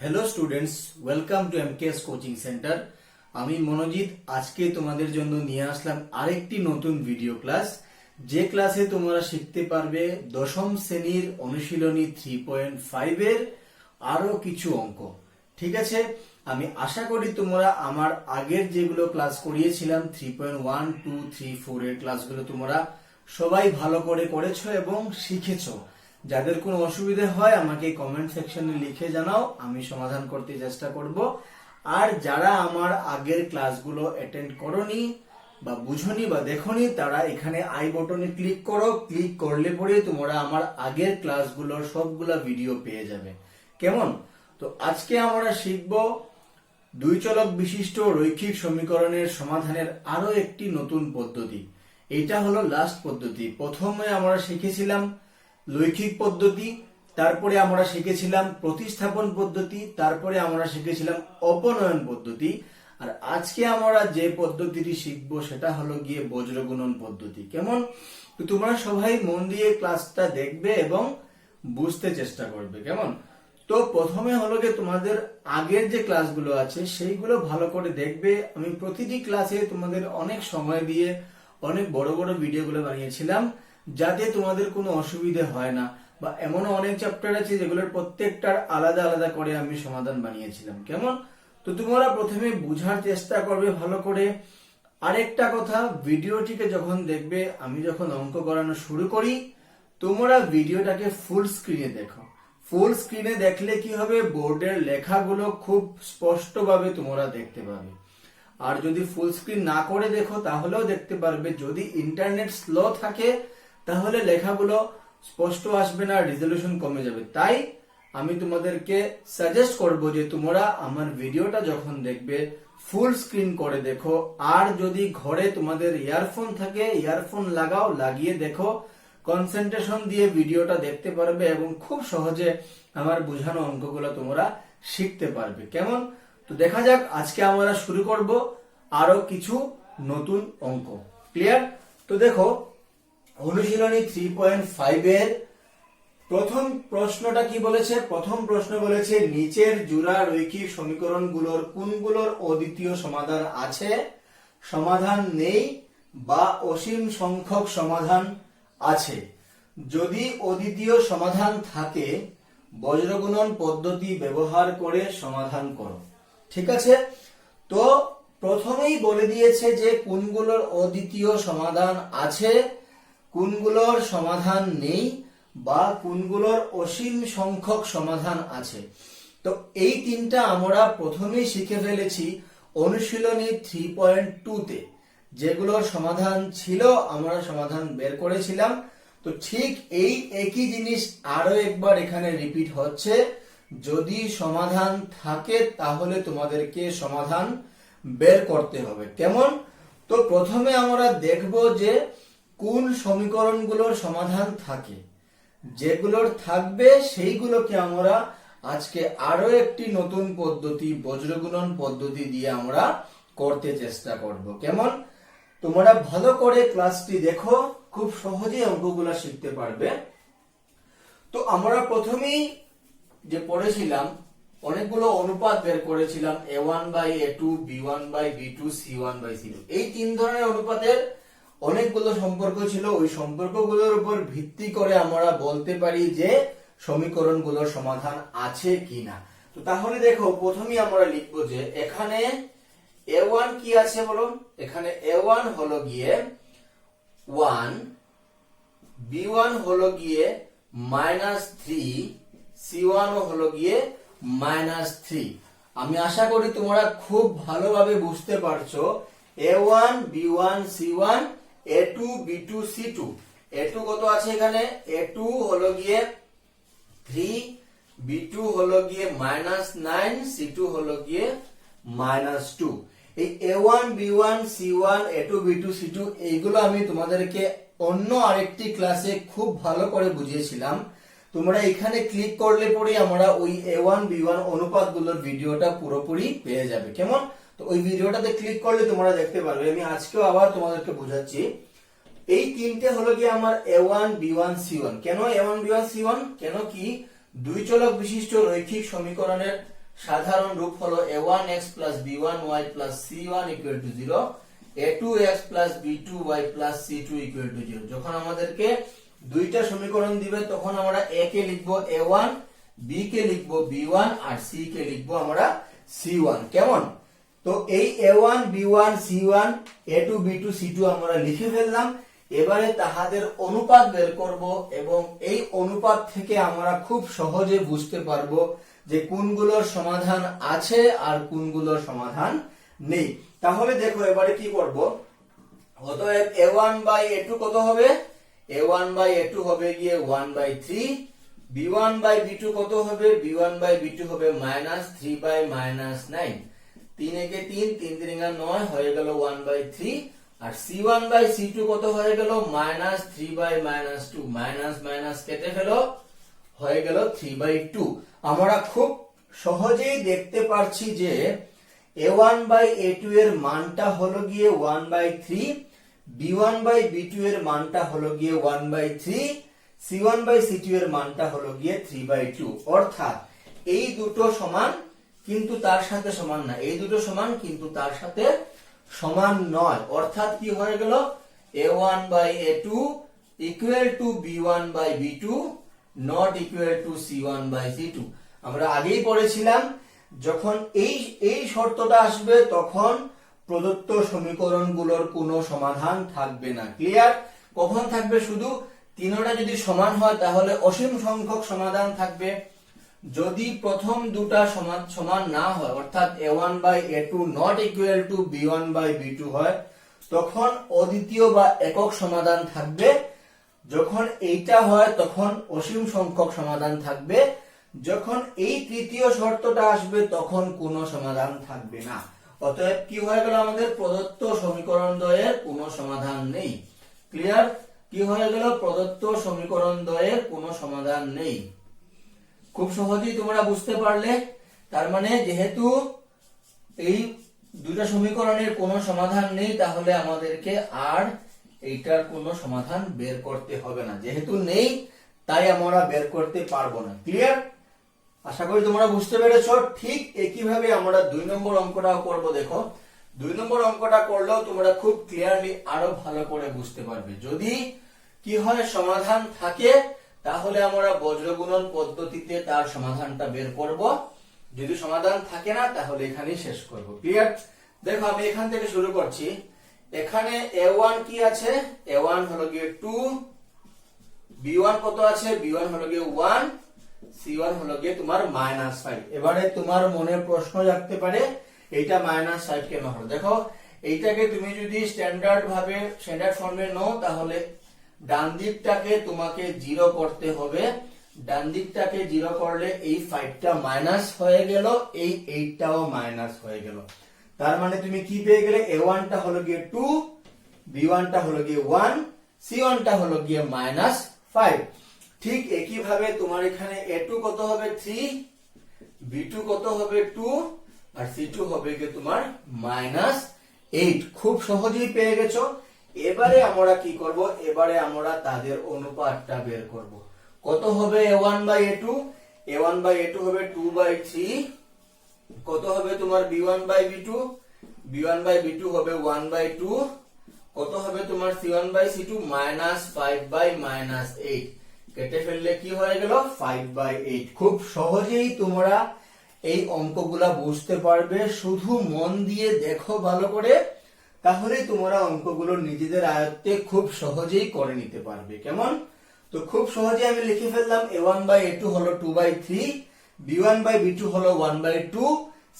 Hello students, welcome to MKS coaching centre. আমি মনোজিৎ আজকে তোমাদের জন্য নিয়ে আসলাম আরেকটি নতুন ভিডিও ক্লাস, যে ক্লাসে তোমরা শিখতে পারবে দশম শ্রেণীর অনুশীলনী 3.5 এর আরো কিছু অঙ্ক। ঠিক আছে, আমি আশা করি তোমরা আমার আগের যেগুলো ক্লাস করিয়েছিলাম 3.1, 2, 3, 4 এর ক্লাসগুলো তোমরা সবাই ভালো করে করেছো এবং শিখেছো। যাদের কোনো অসুবিধা হয় আমাকে কমেন্ট সেকশনে লিখে জানাও, আমি সমাধান করতে চেষ্টা করব। আর যারা আমার আগের ক্লাসগুলো অ্যাটেন্ড করনি বা বুঝনি বা দেখনি, তারা এখানে আই বটনে ক্লিক করো। ক্লিক করলে পরে তোমরা আমার আগের ক্লাসগুলোর সবগুলা ভিডিও পেয়ে যাবে। কেমন? তো আজকে আমরা শিখব দুই চলক বিশিষ্ট রৈখিক সমীকরণের সমাধানের আরো একটি নতুন পদ্ধতি। এটা হলো লাস্ট পদ্ধতি। প্রথমে আমরা শিখেছিলাম লৈখিক পদ্ধতি, তারপরে আমরা শিখেছিলাম প্রতিস্থাপন পদ্ধতি, তারপরে আমরা শিখেছিলাম অপনয়ন পদ্ধতি। আর আজকে আমরা যে পদ্ধতিটি শিখবো সেটা হলো গিয়ে বজ্রগুণন পদ্ধতি। কেমন? তো তোমরা সবাই মন দিয়ে ক্লাসটা দেখবে এবং বুঝতে চেষ্টা করবে। কেমন? তো প্রথমে হলো গিয়ে তোমাদের আগের যে ক্লাসগুলো আছে সেইগুলো ভালো করে দেখবে। আমি প্রতিটি ক্লাসে তোমাদের অনেক সময় দিয়ে অনেক বড় বড় ভিডিওগুলো বানিয়েছিলাম, যাতে তোমাদের কোনো অসুবিধা হয় না। বা এমনও অনেক চ্যাপ্টার আছে যেগুলোর প্রত্যেকটার আলাদা আলাদা করে আমি সমাধান বানিয়েছিলাম। কেমন? তো তোমরা প্রথমে বুঝার চেষ্টা করবে ভালো করে। আরেকটা কথা, ভিডিওটিকে যখন দেখবে, আমি যখন অঙ্ক করানো শুরু করি, তোমরা ভিডিওটাকে ফুল স্ক্রিনে দেখো। ফুল স্ক্রিনে দেখলে কি হবে, বোর্ডের লেখাগুলো খুব স্পষ্টভাবে তোমরা দেখতে পাবে। আর যদি ফুল স্ক্রিন না করে দেখো তাহলেও দেখতে পারবে। যদি ইন্টারনেট স্লো থাকে তাহলে লেখাগুলো স্পষ্ট আসবে না, রেজলিউশন কমে যাবে। তাই আমি তোমাদেরকে সাজেস্ট করব যে তোমরা আমার ভিডিওটা যখন দেখবে ফুল স্ক্রিন করে দেখো। আর যদি ঘরে তোমাদের ইয়ারফোন থাকে, ইয়ারফোন লাগাও, লাগিয়ে দেখো। কনসেন্ট্রেশন দিয়ে ভিডিওটা দেখতে পারবে এবং খুব সহজে আমার বোঝানো অঙ্কগুলো তোমরা শিখতে পারবে। কেমন? তো দেখা যাক, আজকে আমরা শুরু করব আরো কিছু নতুন অঙ্ক। ক্লিয়ার? তো দেখো, অনুশীলনী 3.5 এর প্রথম প্রশ্নটা কি বলেছে? প্রথম প্রশ্ন বলেছে নিচের জোড়া রৈখিক সমীকরণগুলোর কোনগুলোর অদ্বিতীয় সমাধান আছে, সমাধান নেই বা অসীম সংখ্যক সমাধান আছে। যদি অদ্বিতীয় সমাধান থাকে বজ্রগুণন পদ্ধতি ব্যবহার করে সমাধান করো। ঠিক আছে? তো প্রথমেই বলে দিয়েছে যে কোনগুলোর অদ্বিতীয় সমাধান আছে, কোনগুলোর সমাধান নেই বা কোনগুলোর অসীম সংখ্যক সমাধান আছে। তো এই তিনটা আমরা প্রথমেই শিখে ফেলেছি অনুশীলনী 3.2 তে। যেগুলোর সমাধান ছিল আমরা সমাধান বের করেছিলাম। তো ঠিক এই একই জিনিস আরো একবার এখানে রিপিট হচ্ছে। যদি সমাধান থাকে তাহলে তোমাদেরকে সমাধান বের করতে হবে। কেমন? তো প্রথমে আমরা দেখব যে কোন সমীকরণগুলোর সমাধান থাকে। যেগুলোর থাকবে সেইগুলোকে আমরা আজকে আরো একটি নতুন পদ্ধতি, বজ্রগুণন পদ্ধতি দিয়ে আমরা করতে চেষ্টা করব। কেমন? তোমরা ভালো করে ক্লাসটি দেখো, খুব সহজেই অঙ্কগুলো শিখতে পারবে। তো আমরা প্রথমেই যে পড়েছিলাম অনেকগুলো অনুপাত বের করেছিলাম, a1/a2, b1/b2, c1/c2। এই তিন ধরনের অনুপাতের অনেকগুলো সম্পর্ক ছিল। ওই সম্পর্কগুলোর উপর ভিত্তি করে আমরা বলতে পারি যে সমীকরণগুলোর সমাধান আছে কিনা। তো তাহলে দেখো, প্রথমেই আমরা লিখব যে এখানে a1 কি আছে বলো। এখানে a1 হলো গিয়ে 1, b1 হলো গিয়ে -3, c1 হলো গিয়ে -3। আমি আশা করি তোমরা খুব ভালোভাবে বুঝতে পারছো। a1, b1, c1, a2, b2, c2। a2 কত আছে এখানে? a2 হলো গিয়ে 3, b2 হলো গিয়ে -9, c2 হলো গিয়ে -2। এই a1, b1, c1, a2, b2, c2 এইগুলো আমি তোমাদেরকে অন্য আরেকটি ক্লাসে খুব ভালো করে বুঝিয়েছিলাম। তোমরা এখানে ক্লিক করলে পরে আমরা ওই a1, b1 অনুপাতগুলোর ভিডিওটা পুরোপুরি পেয়ে যাবে। কেমন? তো ওই ভিডিওটাতে ক্লিক করলে তোমরা দেখতে পারবে। আমি আজকেও আবার তোমাদেরকে বোঝাচ্ছি। এই তিনটে হলো গিয়ে আমার a1, b1, c1। কেন a1, b1, c1? কেন কি দুই চলক বিশিষ্ট রৈখিক সমীকরণের সাধারণ রূপ হলো a1x plus b1y plus c1 equal to 0, a2x plus b2y plus c2 equal to 0। যখন আমাদেরকে দুইটা সমীকরণ দিবে তখন আমরা a কে লিখবো a1, b কে লিখবো b1 আর c কে লিখবো আমরা c1। কেমন? তো এই a1 b1 c1 a2 b2 c2 আমরা লিখে ফেললাম। এবারে তাহাদের অনুপাত বের করব এবং এই অনুপাত থেকে আমরা খুব সহজে বুঝতে পারবো যে কোনগুলোর সমাধান আছে আর কোনগুলোর সমাধান নেই। তাহলে দেখো এবারে কি করব, অতএব a1 বাই a2 কত হবে? a1 বাই a2 হবে গিয়ে 1/3। b1 বাই b2 কত হবে? b1 বাই b2 হবে -3 বাই -9। 3 একে 3, 3 3 9 হয়ে গেল 1/3। আর c1 বাই c2 কত হয়ে গেল? -3 বাই -2, মাইনাস মাইনাস কেটে ফেলো, হয়ে গেল 3/2। আমরা খুব সহজেই দেখতে পারছি যে a1 বাই a2 এর মানটা হলো গিয়ে 1/3, b1 বাই b2 এর মানটা হলো গিয়ে 1/3, c1 বাই c2 এর মানটা হলো গিয়ে 3/2। অর্থাৎ এই দুটো সমান কিন্তু তার সাথে সমান না, এই দুটো সমান কিন্তু তার সাথে সমান নয়। অর্থাৎ কি হয়ে গেল? a1 by a2 equal to b1 by b2 not equal to c1 by c2। আমরা আগেই পড়েছিলাম যখন এই শর্তটা আসবে তখন প্রদত্ত সমীকরণগুলোর কোনো সমাধান থাকবে না। ক্লিয়ার? কখন থাকবে? শুধু তিনটা যদি সমান হয় তাহলে অসীম সংখ্যক সমাধান থাকবে। যদি প্রথম দুটা সমান না হয় অর্থাৎ a1 by a2 not equal to b1 by b2 হয় তখন অদ্বিতীয় বা একক সমাধান থাকবে। যখন এইটা হয় তখন অসীম সংখ্যক সমাধান থাকবে। যখন এই তৃতীয় শর্তটা আসবে তখন কোনো সমাধান থাকবে না। অতএব কি হয়ে গেল? আমাদের প্রদত্ত সমীকরণ দ্বয়ের কোনো সমাধান নেই। ক্লিয়ার? কি হয়ে গেল? প্রদত্ত সমীকরণ দ্বয়ের কোনো সমাধান নেই। খুব সহজেই তোমরা বুঝতে পারলে। তার মানে যেহেতু এই দুটা সমীকরণের কোনো সমাধান নেই তাহলে আমাদেরকে আর এইটার কোনো সমাধান বের করতে হবে না। যেহেতু নেই তাই আমরা বের করতে পারবো না। ক্লিয়ার? আশা করি তোমরা বুঝতে পেরেছো। ঠিক একইভাবে আমরা 2 নম্বর অঙ্কটাও করব। দেখো 2 নম্বর অঙ্কটা করলেও তোমরা খুব ক্লিয়ারলি আরো ভালো করে বুঝতে পারবে। যদি কি হয় সমাধান থাকে তাহলে আমরা বজ্রগুণন পদ্ধতিতে তার সমাধানটা বের করব। যদি সমাধান থাকে না তাহলে এখানেই শেষ করব। ক্লিয়ার? দেখো আমি এখান থেকে শুরু করছি। এখানে a1 কি আছে? a1 হলো গিয়ে 2, b1 কত আছে? b1 হলো গিয়ে 1, c1 হলো গিয়ে তোমার -5। এবারে তোমার মনে প্রশ্ন জাগতে পারে এইটা -5 কেন হলো? দেখো এইটাকে তুমি যদি স্ট্যান্ডার্ড ফর্মে নাও তাহলে ডান দিকটাকে তোমাকে 0 করতে হবে। ডান দিকটাকে 0 করলে এই 5টা মাইনাস হয়ে গেল, এই 8টাও মাইনাস হয়ে গেল। তার মানে তুমি কি পেয়ে গেলে? a1 টা হলো গিয়ে 2, b1 টা হলো গিয়ে 1, c1 টা হলো গিয়ে -5। ঠিক একই ভাবে তোমার এখানে a2 কত হবে? 3, b2 কত হবে? 2 আর c2 হবে গিয়ে তোমার -8। খুব সহজেই পেয়ে গেছো। এবারে আমরা কি করব? এবারে আমরা তাদের অনুপাতটা বের করব। কত হবে a1 by a2? a1 by a2 হবে 2/3। কত হবে তোমার b1 by b2? b1 by b2 হবে 1/2। কত হবে তোমার c1 বাই c2? -5 বাই -8। কেটে ফেললে কি হয়ে গেল? 5/8। খুব সহজেই তোমরা এই অঙ্কগুলা বুঝতে পারবে। শুধু মন দিয়ে দেখো ভালো করে, তাহলেই তোমরা অঙ্কগুলো নিজেদের আয়ত্তে খুব সহজেই করে নিতে পারবে। কেমন? তো খুব সহজে আমি লিখে ফেললাম a1 বাই a2 হলো 2/3, b1 বাই b2 হলো 1/2,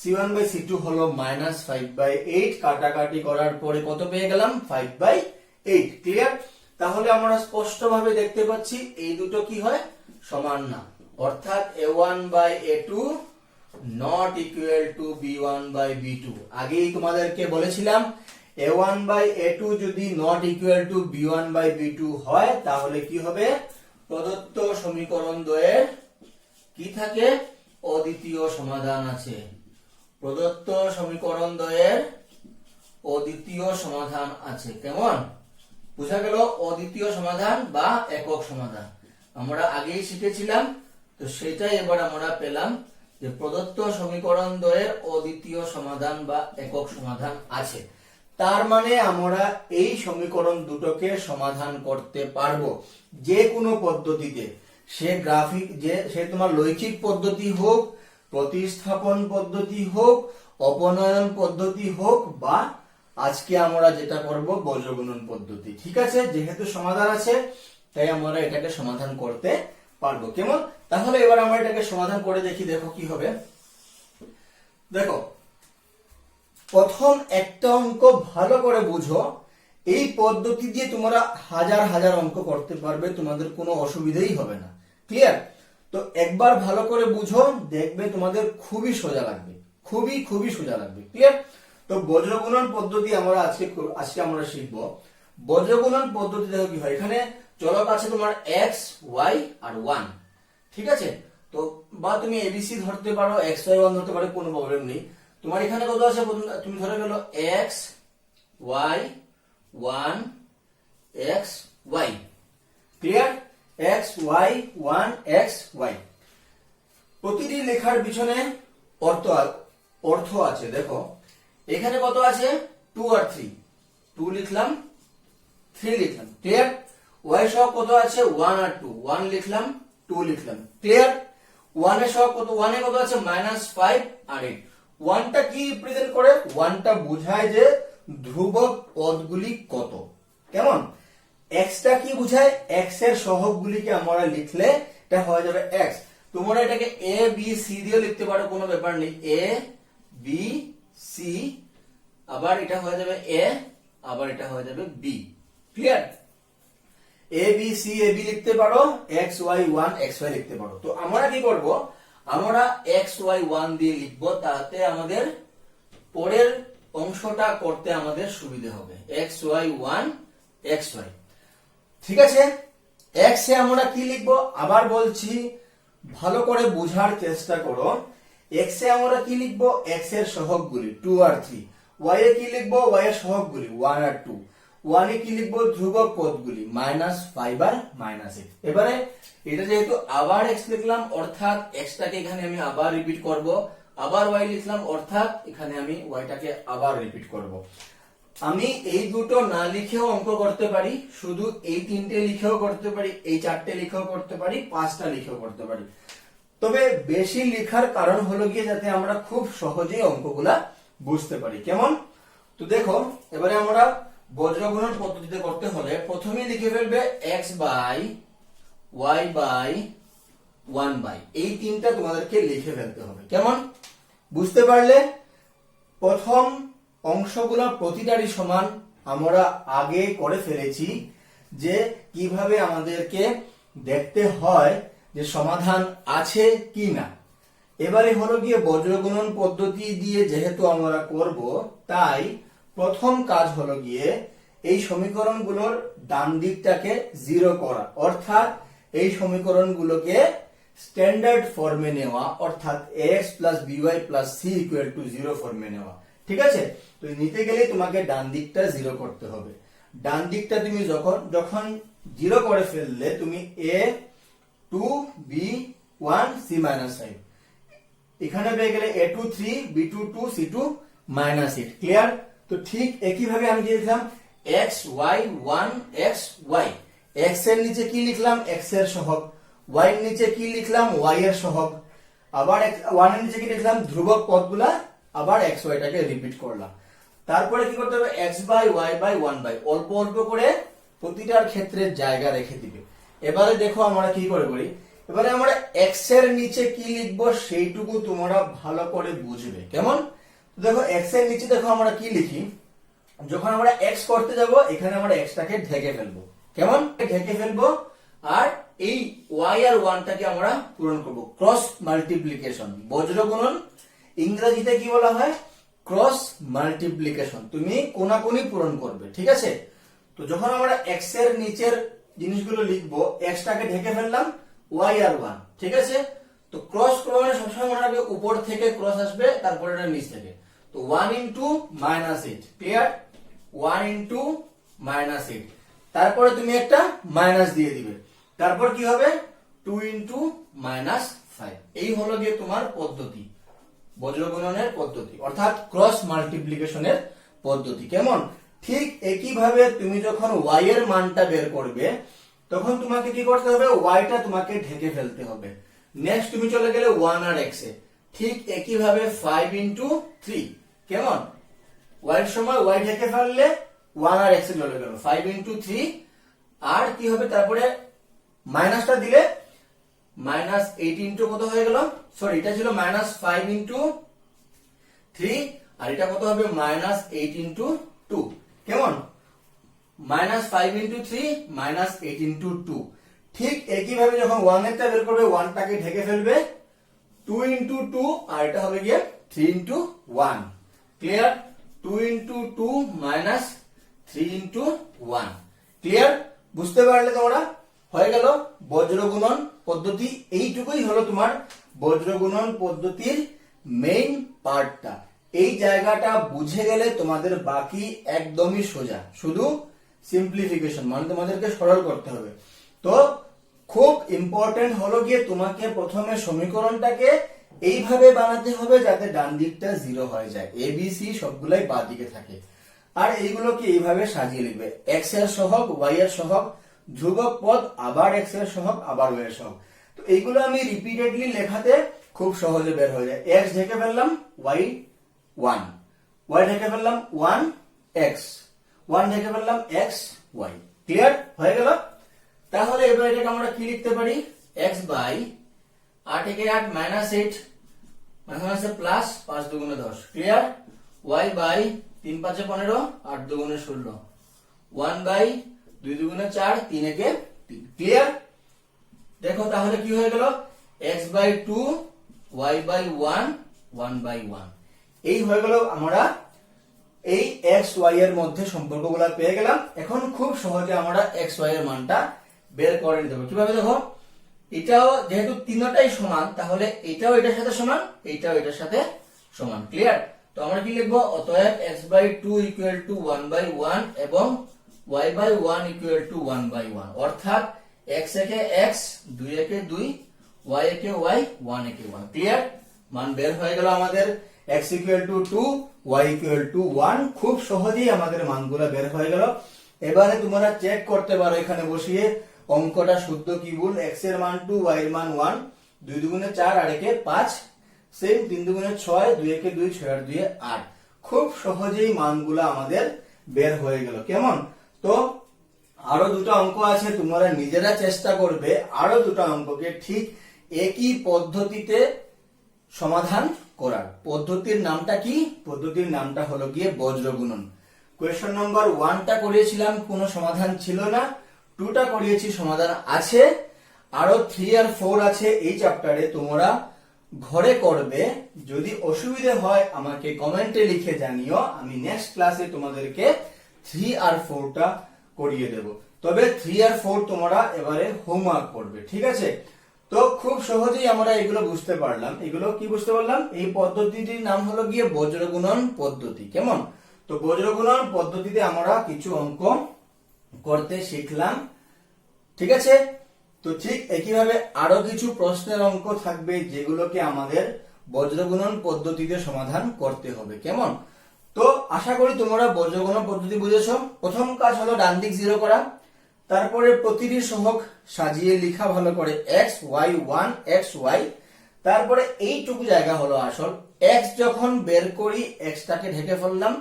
c1 বাই c2 হলো -5/8। কাটাকাটি করার পরে কত পেয়ে গেলাম? 5/8। ক্লিয়ার? তাহলে আমরা স্পষ্টভাবে দেখতে পাচ্ছি এই দুটো কি হয়? সমান না। অর্থাৎ a1 by a2 not equal to b1 by b2। আগেই তোমাদেরকে বলেছিলাম a1 বাই a2 যদি not equal to b1 by b2 হয় তাহলে কি হবে? প্রদত্ত সমীকরণ দ্বয়ের কি থাকে? অদ্বিতীয় সমাধান আছে। প্রদত্ত সমীকরণ দ্বয়ের অদ্বিতীয় সমাধান আছে। কেমন? বুঝা গেল? অদ্বিতীয় সমাধান বা একক সমাধান আমরা আগেই শিখেছিলাম, তো সেটাই এবার আমরা পেলাম। যে প্রদত্ত সমীকরণ দ্বয়ের অদ্বিতীয় সমাধান বা একক সমাধান আছে, তার মানে আমরা এই সমীকরণ দুটোকে সমাধান করতে পারবো যে কোনো পদ্ধতিতে। সে গ্রাফিক সে তোমার লৈখিক পদ্ধতি হোক, প্রতিস্থাপন পদ্ধতি হোক, অপনয়ন পদ্ধতি হোক, বা আজকে আমরা যেটা করব বজ্রগুণন পদ্ধতি। ঠিক আছে, যেহেতু সমাধান আছে তাই আমরা এটাকে সমাধান করতে পারবো। কেমন? তাহলে এবার আমরা এটাকে সমাধান করে দেখি। দেখো কি হবে। দেখো, প্রথম একটা অঙ্ক ভালো করে বুঝো। এই পদ্ধতি দিয়ে তোমরা হাজার হাজার অঙ্ক করতে পারবে, তোমাদের কোনো অসুবিধাই হবে না। ক্লিয়ার? তো একবার ভালো করে বুঝো, দেখবে তোমাদের খুবই সোজা লাগবে, খুবই খুবই সোজা লাগবে। ক্লিয়ার? তো বজ্রগুণন পদ্ধতি আমরা আজকে আমরা শিখবো। বজ্রগুণন পদ্ধতি দেখো কি হয়। এখানে চলক আছে তোমার এক্স, ওয়াই আর 1। ঠিক আছে? তো বা তুমি এবিসি ধরতে পারো, এক্স ওয়াই 1 ধরতে পারো, কোনো প্রবলেম নেই। তোমার এখানে কত আছে? তুমি ধরে গেল x y 1 x y. Clear? X y 1 x y. প্রতিটি লেখার পিছনে অর্থ আছে। দেখো এখানে কত আছে? 2 আর 3। 2 লিখলাম, 3 লিখলাম। ক্লিয়ার? ওয়াই সহ কত আছে? 1 আর 2। 1 লিখলাম, 2 লিখলাম। ক্লিয়ার? 1 এর সহ কত? 1 এ কত আছে? -5 আর 8। 1টা কি রিপ্রেজেন্ট করে? 1টা বোঝায় যে ধ্রুবক পদগুলি কত। কেমন? x টা কি বোঝায়? x এর সহগগুলিকে আমরা লিখলে এটা হয়ে যাবে x। তোমরা এটাকে a b c দিয়ে লিখতে পারো, কোনো ব্যাপার নেই। a b c, আবার এটা হয়ে যাবে a, আবার এটা হয়ে যাবে b। Clear? a b c a b লিখতে পারো, x y 1 x y লিখতে পারো। তো আমরা কি করব? আমরা x y 1 দিয়ে লিখব, তাতে আমাদের পরের অংশটা করতে আমাদের সুবিধা হবে। x y 1 x y। ঠিক আছে? x এ আমরা কি লিখব? আবার বলছি, ভালো করে বোঝার চেষ্টা করো। x এ আমরা কি লিখব? x এর সহগগুলি 2 আর 3। y এ কি লিখব? y এর সহগগুলি 1 আর 2। 1 এ কি লিখব? ধ্রুবক পদগুলি -5 আর -8। এবারে এটা যেহেতু আবার x লিখলাম, অর্থাৎ x টাকে এখানে আমি আবার রিপিট করব। আবার y লিখলাম, অর্থাৎ এখানে আমি y টাকে আবার রিপিট করব। আমি এই দুটো না লিখেও অঙ্ক করতে পারি, শুধু এই 3টে লিখেও করতে পারি, এই 4টে লিখেও করতে পারি, 5টা লিখেও করতে পারি। তবে বেশি লেখার কারণ হলো গিয়ে যাতে আমরা খুব সহজেই অঙ্কগুলা বুঝতে পারি। কেমন? তো দেখো, এবারে আমরা বজ্রগুণন পদ্ধতিতে করতে হলে প্রথমেই লিখে ফেলবে x by y by 1 by, এই 3টা তোমাদেরকে লিখে ফেলতে হবে। কেমন? বুঝতে পারলে? প্রথম অংশগুলো প্রতিটারই সমান আমরা আগে করে ফেলেছি, যে কিভাবে আমাদেরকে দেখতে হয় যে সমাধান আছে কি না। এবারে হলো গিয়ে বজ্রগুণন পদ্ধতি দিয়ে যেহেতু আমরা করব, তাই প্রথম কাজ হলো গিয়ে এই সমীকরণগুলোর ডান দিকটাকে 0 করা, অর্থাৎ এই সমীকরণগুলোকে স্ট্যান্ডার্ড ফর্মে নেওয়া, অর্থাৎ ax by c = 0 ফর্মে নেওয়া। ঠিক আছে? তো নিতে গেলে তোমাকে ডান দিকটা 0 করতে হবে। ডান দিকটা তুমি যখন 0 করে ফেললে, তুমি a 2 b 1 c - 5 এখানে পেয়ে গেলে a2 3 b2 2 c2 -8। ক্লিয়ার? তো ঠিক একই ভাবে আমি কি লিখলাম? x y 1 x y। x এর নিচে কি লিখলাম? x এর সহগ। y এর নিচে কি লিখলাম? y এর সহগ। আবার 1 এর নিচে কি লিখলাম? ধ্রুবক পদগুলা। আবার x y টাকে রিপিট করলাম। তারপরে কি করতে হবে? x by y by 1 by, অল্প অল্প করে প্রতিটার ক্ষেত্রে জায়গা রেখে দিবে। এবারে দেখো আমরা কি করে করি। এবারে আমরা x এর নিচে কি লিখবো সেইটুকু তোমরা ভালো করে বুঝবে। কেমন? দেখো x এর নিচে দেখো আমরা কি লিখি। যখন আমরা x করতে যাব, এখানে আমরা x টাকে ঢেকে ফেলবো। কেমন? ঢেকে ফেলবো। আর এই y আর 1 টাকে আমরা পূরণ করব। ক্রস মাল্টিপ্লিকেশন, বজ্রগুণন ইংরেজিতে কি বলা হয়? Cross multiplication. তুমি কোনাকুনি পূরণ করবে। ঠিক আছে? তো যখন আমরা x এর নিচের জিনিসগুলো লিখবো, x টাকে ঢেকে ফেললাম, y আর 1। ঠিক আছে? তো ক্রস করলে সবসময় মনে রাখবে উপর থেকে ক্রস আসবে, তারপরে এটা নিচ থেকে। তো 1 * -8। ক্লিয়ার? 1 * -8। তারপরে তুমি একটা মাইনাস দিয়ে দিবে। তারপর কি হবে? 2 * 5। এই হলো গিয়ে তোমার পদ্ধতি, বজ্রগুণনের পদ্ধতি অর্থাৎ ক্রস মাল্টিপ্লিকেশনের পদ্ধতি। কেমন? ঠিক একইভাবে তুমি যখন y এর মানটা বের করবে তখন তোমাকে কি করতে হবে, y টা তোমাকে ঢেকে ফেলতে হবে। নেক্সট তুমি চলে গেলে 1 আর x এ, ঠিক একইভাবে 5 ইন্টু 3। কেমন? y এর সময় y ঢেকে ফেললে 1 আর x এ চলে গেল, 5 ইন্টু 3। আর কি হবে তারপরে মাইনাসটা দিলে মাইনাস 8 ইন্টু কত হয়ে গেল, সরি এটা ছিল মাইনাস 5 ইন্টু 3 আর এটা কত হবে মাইনাস 8 ইন্টু 2। কেমন? Minus 5 into 3 minus 8 into 2। ঠিক একইভাবে যখন 1 এরটা বের করবে 1 টাকে ঢেকে ফেলবে, 2 ইন্টু 2 আর এটা হবে গিয়ে 3 into 1। Clear? 2 into 2 minus 3 into 1। Clear? বুঝতে পারলে তোমরা? হয়ে গেল বজ্রগুণন পদ্ধতি। এইটুকুই হলো তোমার বজ্রগুণন পদ্ধতির মেইন পার্টটা। এই জায়গাটা বুঝে গেলে তোমাদের বাকি একদমই সোজা, শুধু সিম্পলিফিকেশন মানে তোমাদেরকে সরল করতে হবে। তো খুব ইম্পর্টেন্ট হলো গিয়ে তোমাকে প্রথমে সমীকরণটাকে এইভাবে বানাতে হবে যাতে ডান দিকটা 0 হয়ে যায়, এ বি সি সবগুলাই বাঁ দিকে থাকে। আর এইগুলোকে এইভাবে সাজিয়ে লিখবে, x এর সহগ, y এর সহগ, ধ্রুবক পদ, আবার x এর সহগ, আবার y এর সহগ। তো এইগুলো আমি রিপিটেডলি লেখাতে খুব সহজে বের হয়ে যায়। x ঢেকে ফেললাম y 1, y ঢেকে ফেললাম 1 x, 1 ঢেকে ফেললাম x y। ক্লিয়ার? হয়ে গেল? তাহলে এবার এটাকে আমরা কি লিখতে পারি, x বাই 8 একে 8 মাইনাস 8 মাইনাস প্লাস 5 দুগুণে 10। ক্লিয়ার? y বাই 3 5 15 8 দুগুণে 16, 1 বাই 2 দুগুণে 4 3 একে 3। ক্লিয়ার? দেখো তাহলে কি হয়ে গেল, x by 2 y by 1 1 by 1। এই হয়ে গেল আমরা এই x y এর মধ্যে সম্পর্কগুলো পেয়ে গেলাম। এখন খুব সহজে আমরা x y এর মানটা বের করে নিতে পারবো। কিভাবে? দেখো এটাও যেহেতু তিনটাই সমান তাহলে এটাও এটার সাথে সমান, এটাও এটার সাথে সমান। ক্লিয়ার? তো আমরা কি লিখবো, অতএব x by 2 equal to 1 by 1 এবং y by 1 equal to 1 by 1। অর্থাৎ x একে x, 2 একে 2, y একে y, 1 একে 1। ক্লিয়ার? মান বের হয়ে গেল আমাদের, x equal two 2, y equal to 1। খুব সহজেই আমাদের মানগুলো বের হয়ে গেল। এবারে তোমরা চেক করতে পারো এখানে বসিয়ে অঙ্কটা শুদ্ধ কি ভুল। x এর মান 2, y এর মান 1, 2 দুগুণে 4 আর একে 5, সেম 3 দুগুণে 6, 2 একে 2, 6 আর 2 8। খুব সহজেই মানগুলো আমাদের বের হয়ে গেল। কেমন? তো আরো দুটো অঙ্ক আছে, তোমরা নিজেরা চেষ্টা করবে আরো দুটো অঙ্ককে ঠিক একই পদ্ধতিতে সমাধান করার। পদ্ধতির নামটা কি? পদ্ধতির নামটা হলো গিয়ে বজ্রগুণন। কোয়েশ্চন নম্বর 1টা করিয়েছিলাম, কোনো সমাধান ছিল না। 2টা করিয়েছি, সমাধান আছে। আরো 3 আর 4 আছে এই চ্যাপ্টারে, তোমরা ঘরে করবে। যদি অসুবিধা হয় আমাকে কমেন্টে লিখে জানিও, আমি নেক্সট ক্লাসে তোমাদেরকে 3 আর 4টা করিয়ে দেব। তবে 3 আর 4 তোমরা এবারে হোমওয়ার্ক করবে, ঠিক আছে? তো খুব সহজেই আমরা এগুলো বুঝতে পারলাম। এগুলো কি বুঝতে পারলাম? এই পদ্ধতিটির নাম হলো গিয়ে বজ্রগুণন পদ্ধতি। কেমন? তো বজ্রগুণন পদ্ধতিতে আমরা কিছু অঙ্ক করতে শিখলাম, ঠিক আছে? তো ঠিক একইভাবে আরো কিছু প্রশ্নের অঙ্ক থাকবে যেগুলোকে আমাদের বজ্রগুণন পদ্ধতিতে সমাধান করতে হবে। কেমন? তো আশা করি তোমরা বজ্রগুণন পদ্ধতি বুঝেছো। প্রথম কাজ হলো ডান দিক 0 করা, তারপরে প্রতিটি সহগ সাজিয়ে লেখা ভালো করে, x y 1 x y। তারপরে এইটুকু জায়গা হলো আসল, x যখন বের করি x টাকে ঢেকে ফেললাম,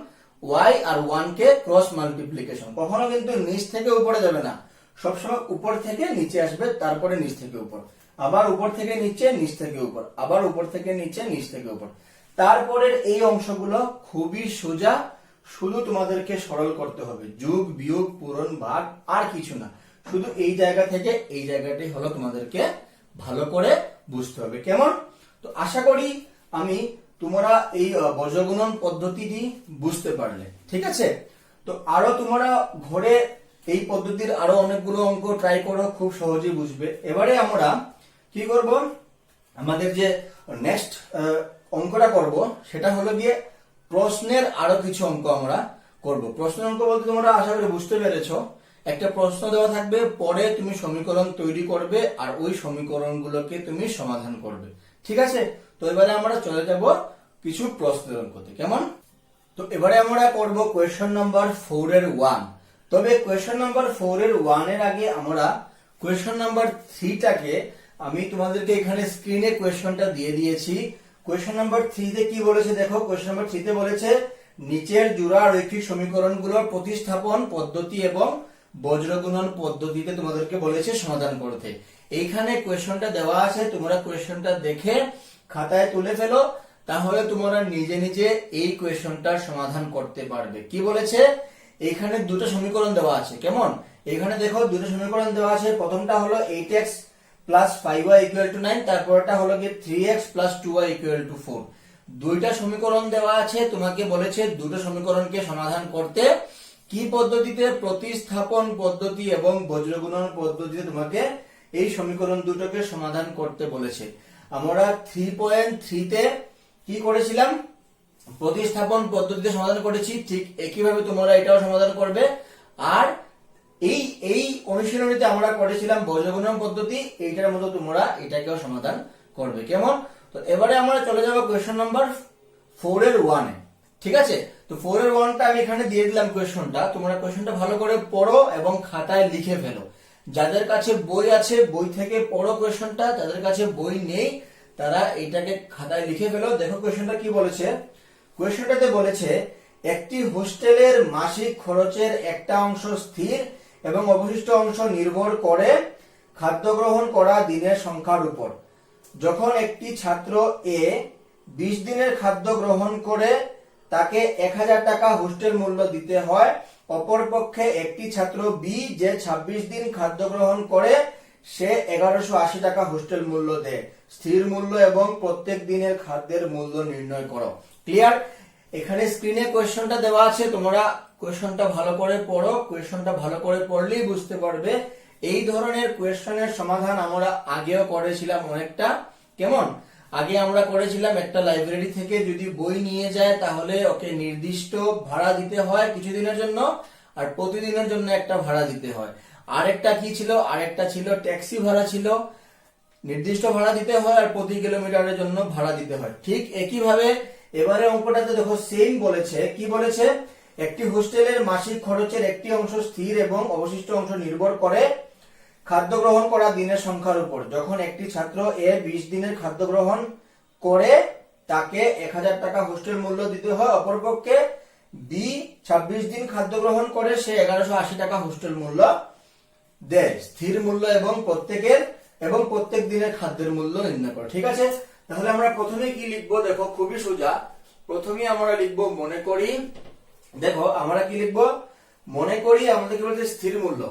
y আর 1 কে ক্রস মাল্টিপ্লিকেশন। কখনো কিন্তু নিচ থেকে উপরে যাবে না, সবসময় উপর থেকে নিচে আসবে, তারপরে নিচ থেকে উপর, আবার উপর থেকে নিচে, নিচ থেকে উপর, আবার উপর থেকে নিচে, নিচ থেকে উপর। তারপরের এই অংশগুলো খুবই সোজা, শুধু তোমাদেরকে সরল করতে হবে। যোগ বিয়োগ পূরণ ভাগ আর কিছু না, শুধু এই জায়গা থেকে এই জায়গাটাই হলো তোমাদেরকে ভালো করে বুঝতে হবে। কেমন? তো আশা করি তোমরা এই বজ্রগুণন পদ্ধতিটি বুঝতে পারলে, ঠিক আছে? তো আরো তোমরা ঘরে এই পদ্ধতির আরো অনেকগুলো অঙ্ক ট্রাই করো, খুব সহজেই বুঝবে। এবারে আমরা কি করব, আমাদের যে নেক্সট অঙ্কটা করব সেটা হলো গিয়ে প্রশ্নের আরো কিছু অঙ্ক আমরা করব। প্রশ্নের অঙ্ক বলতে তোমরা আশা করি বুঝতে পেরেছো। একটা প্রশ্ন দেওয়া থাকবে, পরে তুমি সমীকরণ তৈরি করবে আর ওই সমীকরণগুলোকে তুমি সমাধান করবে। ঠিক আছে, তো এবারে আমরা চলে যাব কিছু প্রশ্ন করতে, কেমন? তো এবারে আমরা করব কোয়েশ্চন নাম্বার 4 এর 1। তবে কোয়েশ্চন নাম্বার 4 এর 1 এর আগে আমরা কোয়েশ্চন নাম্বার 3 টাকে, আমি তোমাদেরকে এখানে স্ক্রিনে কোয়েশ্চনটা দিয়ে দিয়েছি। কোয়েশ্চন নাম্বার 3 তে কি বলেছে দেখো, কোয়েশ্চন নাম্বার 3 তে বলেছে নিচের জোড়া রৈখিক সমীকরণগুলোর প্রতিস্থাপন পদ্ধতি এবং বজ্রগুণন পদ্ধতিতে তোমাদেরকে বলেছে সমাধান করতে। এইখানে কোয়েশ্চনটা দেওয়া আছে, তোমরা কোয়েশ্চনটা দেখে খাতায় তুলে ফেলো, তাহলে তোমরা নিজে নিজে এই কোয়েশ্চনটার সমাধান করতে পারবে। কি বলেছে, এখানে দুটো সমীকরণ দেওয়া আছে, কেমন? এখানে দেখো দুটো সমীকরণ দেওয়া আছে। প্রথমটা হলো 8x plus 5y equal to 9, তারপরটা হলো কি 3x plus 2y equal to 4। দুইটা সমীকরণ দেওয়া আছে, তোমাকে বলেছে দুটো সমীকরণকে সমাধান করতে। কি পদ্ধতিতে? প্রতিস্থাপন পদ্ধতি এবং বজ্রগুণন পদ্ধতিতে তোমাকে এই সমীকরণ দুটোকে সমাধান করতে বলেছে। আমরা 3.3 তে কি করেছিলাম? প্রতিস্থাপন পদ্ধতিতে সমাধান করেছি। ঠিক একইভাবে তোমরা এটাও সমাধান করবে। আর এই অনুশীলনীতে আমরা করেছিলাম বজ্রগুণন পদ্ধতি, এইটার মতো তোমরা এটাকেও সমাধান করবে, কেমন? তো এবারে আমরা চলে যাব কোয়েশ্চন নাম্বার 4 এর 1 এ। ঠিক আছে, তো 4 এর 1টা আমি এখানে দিয়ে দিলাম কোয়েশ্চনটা। তোমরা কোয়েশ্চনটা ভালো করে পড়ো এবং খাতায় লিখে ফেলো। যাদের কাছে বই আছে বই থেকে পড়ো কোয়েশ্চনটা, যাদের কাছে বই নেই তারা এটাকে খাতায় লিখে ফেলো। দেখো কোয়েশ্চনটা কি বলেছে। কোয়েশ্চনটাতে বলেছে একটি হোস্টেলের মাসিক খরচের একটা অংশ স্থির এবং অবশিষ্ট অংশ নির্ভর করে খাদ্য গ্রহণ করা দিনের সংখ্যার উপর। যখন একটি ছাত্র এ 20 দিনের খাদ্য গ্রহণ করে তাকে 1000 টাকা হোস্টেল মূল্য দিতে হয়। অপরপক্ষে একটি ছাত্র বি যে 26 দিন খাদ্য গ্রহণ করে সে 1180 টাকা হোস্টেল মূল্য দেয়। স্থির মূল্য এবং প্রত্যেক দিনের খাদ্যের মূল্য নির্ণয় করো। ক্লিয়ার? এখানে স্ক্রিনে কোয়েশ্চনটা দেওয়া আছে, তোমরা কোয়েশ্চনটা ভালো করে পড়ো। কোয়েশ্চনটা ভালো করে পড়লেই বুঝতে পারবে। এই ধরনের কোয়েশ্চনের সমাধান আমরা আগেও করেছিলাম অনেকটা, কেমন? আগে আমরা করেছিলাম একটা লাইব্রেরি থেকে যদি বই নিয়ে যায় তাহলে ওকে নির্দিষ্ট ভাড়া দিতে হয় কিছুদিনের জন্য, আর প্রতিদিনের জন্য একটা ভাড়া দিতে হয়। আরেকটা কি ছিল? আরেকটা ছিল ট্যাক্সি ভাড়া ছিল, নির্দিষ্ট ভাড়া দিতে হয় আর প্রতি কিলোমিটারের জন্য ভাড়া দিতে হয়। ঠিক একইভাবে এবারে অঙ্কটাতে দেখো সেম বলেছে। কি বলেছে? একটি হোস্টেলের মাসিক খরচের একটি অংশ স্থির এবং অবশিষ্ট অংশ নির্ভর করে খাদ্য গ্রহণ করা দিনের সংখ্যার উপর। যখন একটি ছাত্র এ 20 দিনের খাদ্য গ্রহণ করে তাকে 1000 টাকা হোস্টেল মূল্য দিতে হয়। অপরপক্ষে বি 26 দিন খাদ্য গ্রহণ করে সে 1180 টাকা হোস্টেল মূল্য দেয়। স্থির মূল্য এবং প্রত্যেক দিনের খাদ্যের মূল্য নির্ণয় করে। ঠিক আছে, তাহলে আমরা প্রথমে কি লিখবো? দেখো খুবই সোজা। প্রথমে আমরা লিখবো মনে করি। দেখো আমরা কি লিখবো? মনে করি আমাদের কি বলছে? স্থির মূল্য।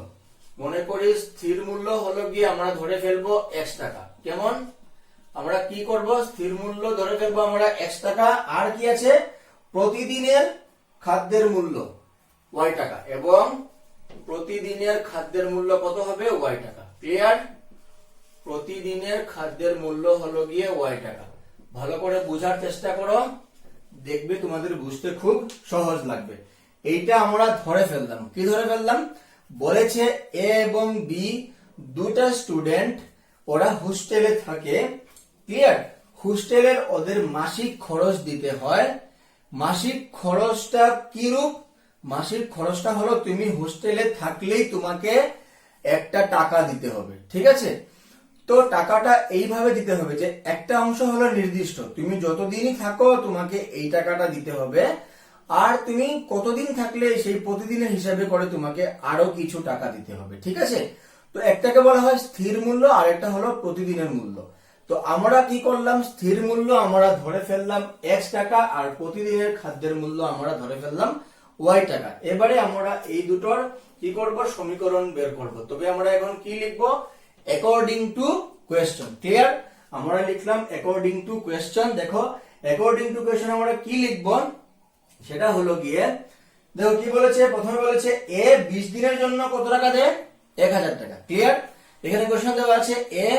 মনে করি স্থির মূল্য হলো কি আমরা ধরে ফেলবো x টাকা, কেমন? আমরা কি করব? স্থির মূল্য ধরে ফেলবো আমরা x টাকা। আর কি আছে? প্রতিদিনের খাদ্যের মূল্য y টাকা, এবং প্রতিদিনের খাদ্যের মূল্য কত হবে? y টাকা। ক্লিয়ার? প্রতিদিনের খাদ্যের মূল্য হলো গিয়ে y টাকা। ভালো করে বোঝার চেষ্টা করো, দেখবে তোমাদের বুঝতে খুব সহজ লাগবে। এইটা আমরা ধরে ফেললাম। কি ধরে ফেললাম? বলেছে এ এবং বি দুটা স্টুডেন্ট, ওরা হোস্টেলে থাকে। ক্লিয়ার? হোস্টেলের ওদের মাসিক খরচ দিতে হয়। মাসিক খরচটা কি রূপ? মাসিক খরচটা হলো তুমি হোস্টেলে থাকলেই তোমাকে একটা টাকা দিতে হবে। ঠিক আছে, তো টাকাটা এইভাবে দিতে হবে যে একটা অংশ হলো নির্দিষ্ট, তুমি যতদিনই থাকো তোমাকে এই টাকাটা দিতে হবে, আর তুমি কতদিন থাকলে সেই প্রতিদিনের হিসাবে করে তোমাকে আরো কিছু টাকা দিতে হবে। ঠিক আছে, তো একটাকে বলা হয় স্থির মূল্য আর একটা হলো প্রতিদিনের মূল্য। তো আমরা কি করলাম? স্থির মূল্য আমরা ধরে ফেললাম x টাকা, আর প্রতিদিনের খাদ্যের মূল্য আমরা ধরে ফেললাম y টাকা। এবারে আমরা এই দুটোর কি করব? সমীকরণ বের করব। তবে আমরা এখন কি লিখবো? According to question. ক্লিয়ার? আমরা লিখলাম অ্যাকর্ডিং টু কোয়েশ্চন। দেখো অ্যাকর্ডিং টু কোয়েশ্চন আমরা কি লিখবো? সেটা হলো গিয়ে, দেখো কি বলেছে। প্রথমে বলেছে এ 20 দিনের জন্য কত টাকা দেয়? 1000 টাকা। ক্লিয়ার? এখানে কোয়েশ্চন দেওয়া আছে এ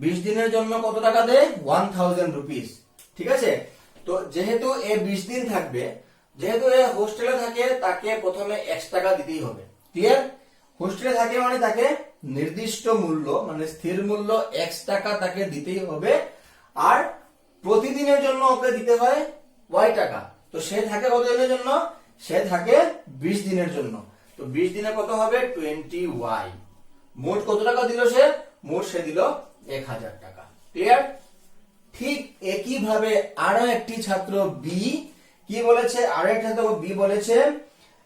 20 দিনের জন্য কত টাকা দেয়? 1000 রুপিস। ঠিক আছে, তো যেহেতু এ 20 দিন থাকবে, যেহেতু এ হোস্টেলে থাকে, তাকে প্রথমে x টাকা দিতেই হবে। ক্লিয়ার? হোস্টেলে থাকে মানে তাকে নির্দিষ্ট মূল্য মানে স্থির মূল্য x টাকা তাকে দিতেই হবে, আর প্রতিদিনের জন্য ওকে দিতে হয় y টাকা। তো সে থাকে কত দিনের জন্য? সে থাকে 20 দিনের জন্য। তো 20 দিনে কত হবে? 20y। মোট কত টাকা দিল সে? মোট সে দিল 1000 টাকা। ক্লিয়ার? ঠিক একই ভাবে আরো একটি ছাত্র বি কি বলেছে? আরো একটা ছাত্র বি বলেছে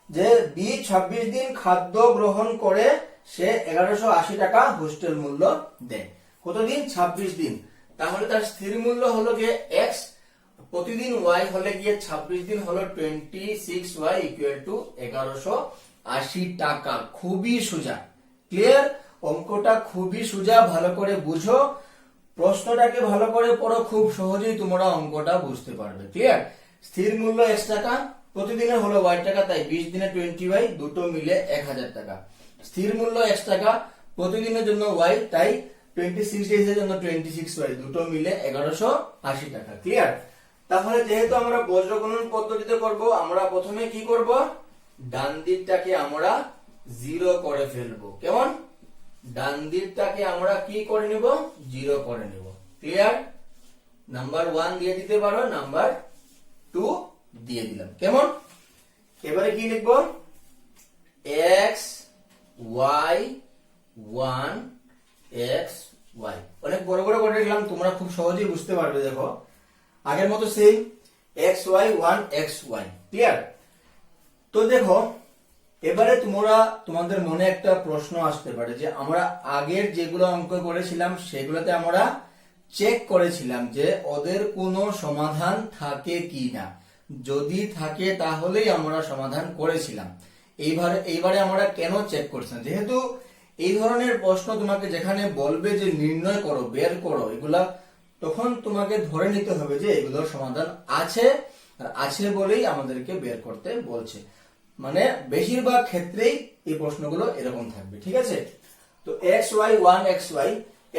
যে বি 26 দিন খাদ্য গ্রহণ করে সে 1180 টাকা হোস্টেল মূল্য দেয়। কতদিন? 26 দিন। তাহলে তার স্থির মূল্য হলো গিয়ে x, প্রতিদিন y হলে গিয়ে 26 দিন হলো 26y ইকুয়াল টু 1180 টাকা। খুবই সোজা। ক্লিয়ার? অঙ্কটা খুবই সোজা, ভালো করে বুঝো, প্রশ্নটাকে ভালো করে পড়ো, খুব সহজেই তোমরা অঙ্কটা বুঝতে পারবে। ক্লিয়ার? স্থির মূল্য x টাকা, প্রতিদিনের হলো y টাকা, তাই 20 দিনে 20y, দুটো মিলে 1000 টাকা। স্থির মূল্য x টাকা, প্রতিদিনের জন্য y, তাই 26 ডেজ এর জন্য 26y, দুটো মিলে 1180 টাকা। ক্লিয়ার? তাহলে যেহেতু আমরা বজ্রগুণন পদ্ধতিতে করব, আমরা প্রথমে কি করব? ডান দিকটাকে আমরা 0 করে ফেলবো। কেমন? ডান দিকটাকে আমরা কি করে নিব? 0 করে নিব। ক্লিয়ার? নাম্বার 1 দিয়ে দিতে পারো, নাম্বার 2 দিয়ে দিলাম। কেমন? এবারে কি লিখব? x y 1 x y, অনেক বড় বড় করে লিখলাম, তোমরা খুব সহজেই বুঝতে পারবে। দেখো আগের মতো same x y 1 x y। Clear? তো দেখো এবারে তোমাদের মনে একটা প্রশ্ন আসতে পারে যে আমরা আগের যেগুলো অঙ্ক করেছিলাম সেগুলোতে আমরা চেক করেছিলাম যে ওদের কোনো সমাধান থাকে কি না, যদি থাকে তাহলেই আমরা সমাধান করেছিলাম। এইবারে আমরা কেন চেক করছিলাম? যেহেতু এই ধরনের প্রশ্ন তোমাকে যেখানে বলবে যে নির্ণয় করো, বের করো এগুলা, তখন তোমাকে ধরে নিতে হবে যে এগুলোর সমাধান আছে, আর আছে বলেই আমাদেরকে বের করতে বলছে। মানে বেশিরভাগ ক্ষেত্রেই এই প্রশ্নগুলো এরকম থাকবে। ঠিক আছে? তো x y 1 x y,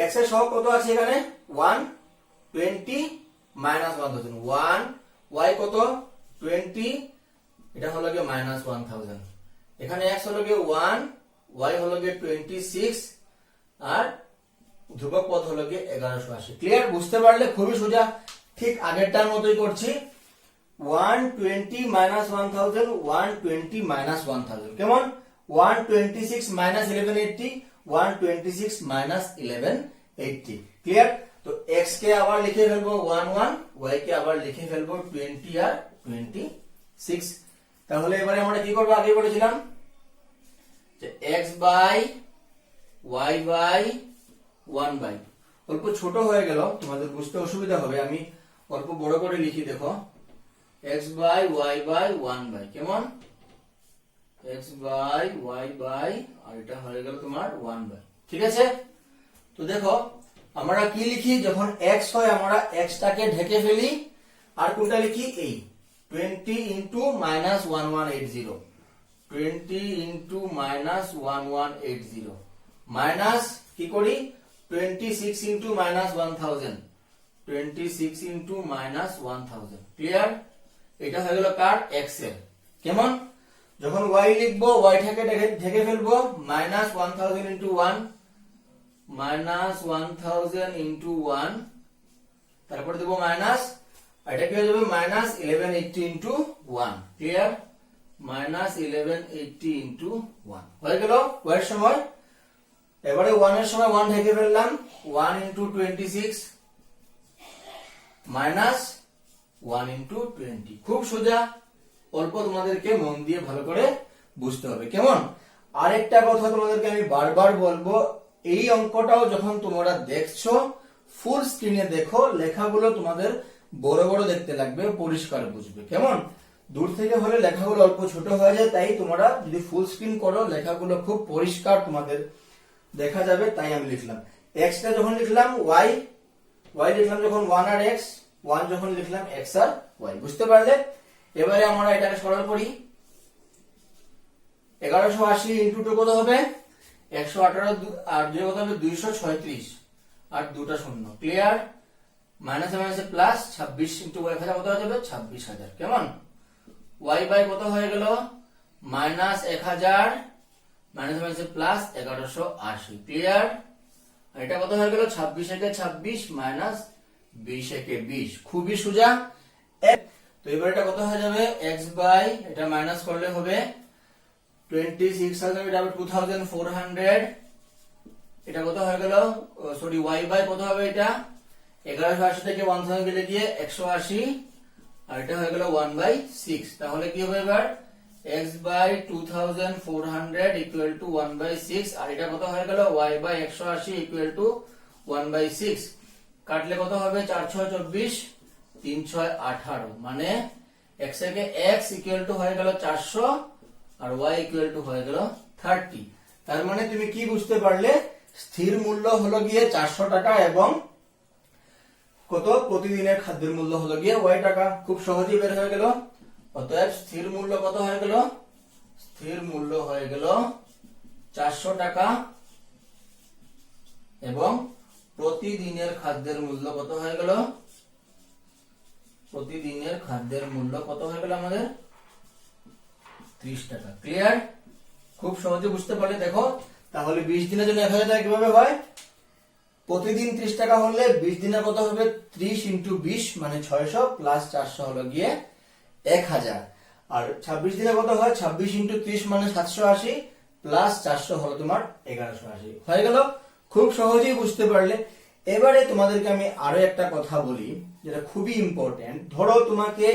x এর সহগ কত আছে এখানে? 1 20 মাইনাস 1000, 1 y কত? 20, এটা হলো গিয়ে মাইনাস 1000। এখানে x হলো গিয়ে 1, y হলো গিয়ে 26, আর ধ্রুবক পদ হলো গিয়ে 1180। ক্লিয়ার? বুঝতে পারলে? খুবই সোজা। ঠিক আগেরটার মতোই করছি। 120 মাইনাস 1000, 120 মাইনাস 1000। কেমন? 126 মাইনাস 1180, 126 মাইনাস 1180। ক্লিয়ার? তো x কে আবার লিখে ফেলবো 11, y কে আবার লিখে ফেলবো 20 আর 26। তাহলে এবারে আমরা কি করব? আগে বলেছিলাম যে x by y by 1 by, অল্প ছোট হয়ে গেল, তোমাদের বুঝতে অসুবিধা হবে, আমি অল্প বড় করে লিখি। দেখো x by y by 1 by, কেমন? x বাই y বাই, আর এটা হয়ে গেল তোমার 1 বাই। ঠিক আছে? তো দেখো আমরা কি লিখি? যখন x হয় আমরা x টাকে ঢেকে ফেলি, আর কোনটা লিখি? এই 20 into minus 1180, 20 into minus 1180, minus কি করি? 26 into minus 1000, 26 into minus 1000। Clear? এটা হয়ে গেল কার? x এর। কেমন? যখন y লিখবো y টাকে ঢেকে ফেলবো, মাইনাস 1000 ইনটু 1, মাইনাস 1000 ইনটু 1, তারপর দেবো মাইনাস, এটা কি হয়ে যাবে? Minus 1180 into 1। Clear? Minus 1180 into 1 হয়ে গেল y এর সময়। এবারে 1 এর সময় 1 ঢেকে ফেললাম, 1 ইনটু 26 মাইনাস 1 ইনটু 20। খুব সোজা, অল্প তোমাদেরকে মন দিয়ে ভালো করে বুঝতে হবে। কেমন? আরেকটা কথা তোমাদেরকে আমি বারবার বলবো, এই অঙ্কটাও যখন তোমরা দেখছো ফুল স্ক্রিনে দেখো, লেখাগুলো তোমাদের বড় বড় দেখতে লাগবে, পরিষ্কার বুঝবে। কেমন? দূর থেকে হলে লেখাগুলো অল্প ছোট হয়ে যায়, তাই তোমরা যদি ফুল স্ক্রিন করো লেখাগুলো খুব পরিষ্কার তোমাদের দেখা যাবে, তাই আমি লিখলাম। x টা যখন লিখলাম y, y লিখলাম যখন 1 আর x, 1 যখন লিখলাম x আর y। বুঝতে পারলে? এবারে আমরা এটাকে সরল করি। 1180 ইনটু 2 কত হবে? 118, আর যে কত হবে? 236, আর দুটা শূন্য। ক্লিয়ার? মাইনাসে মাইনাসে প্লাস, 26 ইনটু y কত হয়ে যাবে? 26000। কেমন? y বাই কত হয়ে গেল? মাইনাস 1000 মাইনাস মাইনাসে প্লাস 1180। ক্লিয়ার? আর এটা কত হয়ে গেল 26 একে 26 মাইনাস 20 একে 20। খুবই সোজা। তো এবার এটা কত হয়ে যাবে x বাই এটা মাইনাস করলে হবে 26,2400। এটা কত হয়ে গেল সরি y বাই কত হবে এটা 1180 থেকে 1000 গেলে গিয়ে 180 আর এটা হয়ে গেল 1/6। তাহলে কি হবে এবার x বাই 2400 ইকুয়াল টু 1/6 আর এটা কত হয়ে গেল y বাই 180 ইকুয়াল টু 1/6। কাটলে কত হবে 4 6 24 3 6 18 মানে x একে x ইকুয়াল টু হয়ে গেল 400 আর y ইকুয়াল টু হয়ে গেল 30। তার মানে তুমি কি বুঝতে পারলে স্থির মূল্য হলো গিয়ে 400 টাকা এবং কত প্রতিদিনের খাদ্যের মূল্য হলো গিয়ে y টাকা। খুব সহজেই বের হয়ে গেল। অতএব স্থির মূল্য কত হয়ে গেল স্থির মূল্য হয়ে গেল 400 টাকা এবং প্রতিদিনের খাদ্যের মূল্য কত হয়ে গেল প্রতিদিনের খাদ্যের মূল্য কত হয়ে গেল আমাদের 30 টাকা। ক্লিয়ার? খুব সহজে বুঝতে পারলে। দেখো তাহলে 20 দিনের জন্য 1000 টাকা কিভাবে হয় প্রতিদিন 30 টাকা হলে 20 দিনে কত হবে 30 × 20 মানে 600 প্লাস 400 হলো গিয়ে 1000 আর 26 দিনে কত হয় 26 × 30 মানে 780 প্লাস 400 হলো তোমার 1180 হয়ে গেল। খুব সহজেই বুঝতে পারলে। এবারে তোমাদেরকে আমি আরো একটা কথা বলি যেটা খুবই ইম্পর্টেন্ট। ধরো তোমাকে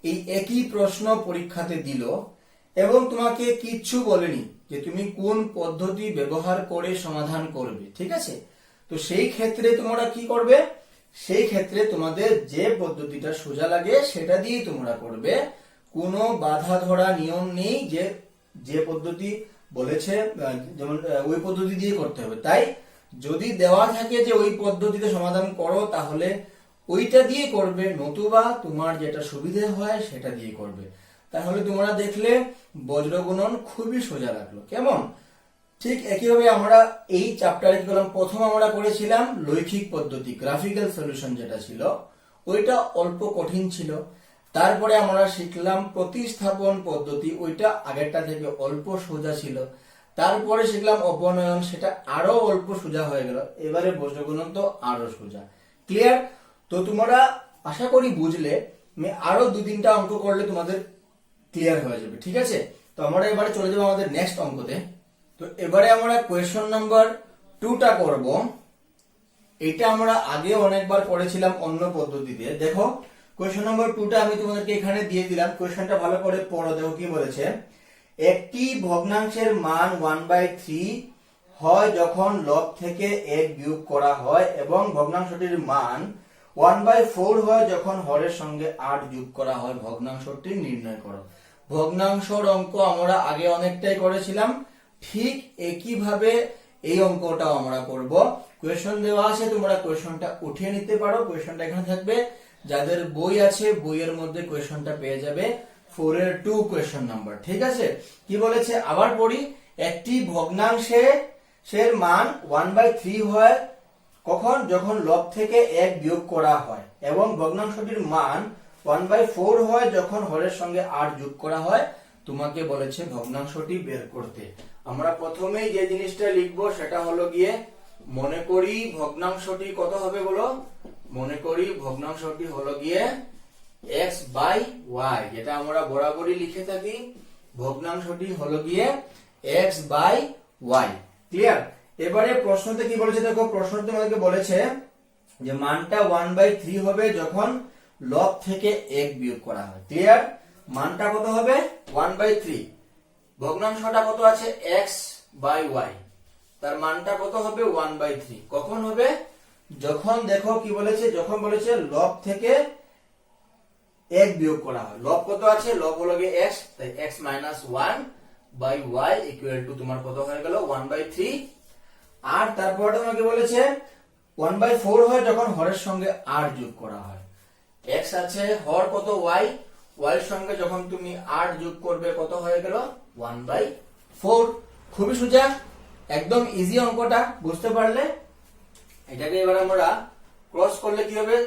এই একই প্রশ্ন পরীক্ষাতে দিল এবং তোমাকে কিচ্ছু বলেনি যে তুমি কোন পদ্ধতি ব্যবহার করে সমাধান করবে, ঠিক আছে? তো সেই ক্ষেত্রে তোমরা কি করবে সেই ক্ষেত্রে তোমাদের যে পদ্ধতিটা সোজা লাগে সেটা দিয়ে তোমরা করবে। কোনো বাধা ধরা নিয়ম নেই যে যে পদ্ধতি বলেছে যেমন ওই পদ্ধতি দিয়ে করতে হবে। তাই যদি দেওয়া থাকে যে ওই পদ্ধতিতে সমাধান করো তাহলে ওইটা দিয়ে করবে, নতুবা তোমার যেটা সুবিধা হয় সেটা দিয়ে করবে। তাহলে তোমরা দেখলে বজ্রগুণন খুবই সোজা লাগলো। কেমন? ঠিক একইভাবে আমরা এই চ্যাপ্টারে কি করলাম প্রথম আমরা করেছিলাম লৈখিক পদ্ধতি গ্রাফিক্যাল সলিউশন যেটা ছিল ওইটা অল্প কঠিন ছিল। তারপরে আমরা শিখলাম প্রতিস্থাপন পদ্ধতি ওইটা আগেরটা থেকে অল্প সোজা ছিল। তারপরে শিখলাম অপনয়ন সেটা আরো অল্প সোজা হয়ে গেল। এবারে বজ্রগুণন তো আরো সোজা। ক্লিয়ার? তো তোমরা আশা করি বুঝলে। আমি আরো 2-3টা অঙ্ক করলে তোমাদের ক্লিয়ার হয়ে যাবে, ঠিক আছে? তো আমরা এবারে চলে যাবো আমাদের নেক্সট অঙ্কতে। তো এবারে আমরা কোয়েশ্চন নাম্বার 2টা করব। এটা আমরা আগে অনেকবার করেছিলাম অন্য পদ্ধতিতে। দেখো কোয়েশ্চন নাম্বার 2টা আমি তোমাদেরকে এখানে দিয়ে দিলাম। কোয়েশ্চনটা ভালো করে পড়ো। দেখো কি বলেছে, একটি ভগ্নাংশের মান 1/3 হয় যখন লব থেকে 1 বিয়োগ করা হয় এবং ভগ্নাংশটির মান 1/4 হয় যখন হরের সঙ্গে 8 যোগ করা হয়। ভগ্নাংশটি নির্ণয় করো। ভগ্নাংশের অঙ্ক আমরা আগে অনেকটাই করেছিলাম, ঠিক একইভাবে এই অঙ্কটাও আমরা করব। কোয়েশ্চন দেওয়া আছে, তোমরা কোয়েশ্চনটা উঠিয়ে নিতে পারো। কোয়েশ্চনটা এখানে থাকবে। যাদের বই আছে বইয়ের মধ্যে কোয়েশ্চনটা পেয়ে যাবে 4 এর 2 কোয়েশ্চন নাম্বার, ঠিক আছে? কি বলেছে আবার পড়ি, একটি ভগ্নাংশের মান 1/3 হয় কখন যখন লব থেকে 1 বিয়োগ করা হয় এবং ভগ্নাংশটির মান 1/4 হয় যখন হরের সঙ্গে 8 যোগ করা হয়। তোমাকে বলেছে ভগ্নাংশটি বের করতে। আমরা প্রথমেই যে জিনিসটা লিখবো সেটা হলো গিয়ে মনে করি ভগ্নাংশটি কত হবে বলো। মনে করি ভগ্নাংশটি হলো গিয়ে x/y, যেটা আমরা বরাবরই লিখে থাকি। ভগ্নাংশটি হলো গিয়ে x/y। ক্লিয়ার? এবারে প্রশ্নতে কি বলেছে দেখো, প্রশ্নতে আমাদেরকে বলেছে যে মানটা 1/3 হবে যখন লব থেকে 1 বিয়োগ করা হয়। ক্লিয়ার? মানটা কত হবে 1/3। ভগ্নাংশটা কত আছে x/y, তার মানটা কত হবে 1/3। কখন হবে? যখন দেখো কি বলেছে, যখন বলেছে লব থেকে 1 বিয়োগ করা হয়। লব কত আছে? লব হলো গিয়ে x, তাই x - 1/y ইকুয়াল টু তোমার কত হয়ে গেল 1/3। আর তারপরে তোমাকে বলেছে 1/4 হয় যখন হরের সঙ্গে 8 যোগ করা হয়। x আছে, হর কত y, y এর সঙ্গে যখন তুমি 8 যোগ করবে কত হয়ে গেল 1/4। খুবই সোজা, একদম ইজি অঙ্কটা। বুঝতে পারলে? এটাকে এবার আমরা ক্রস করলে কি হবে,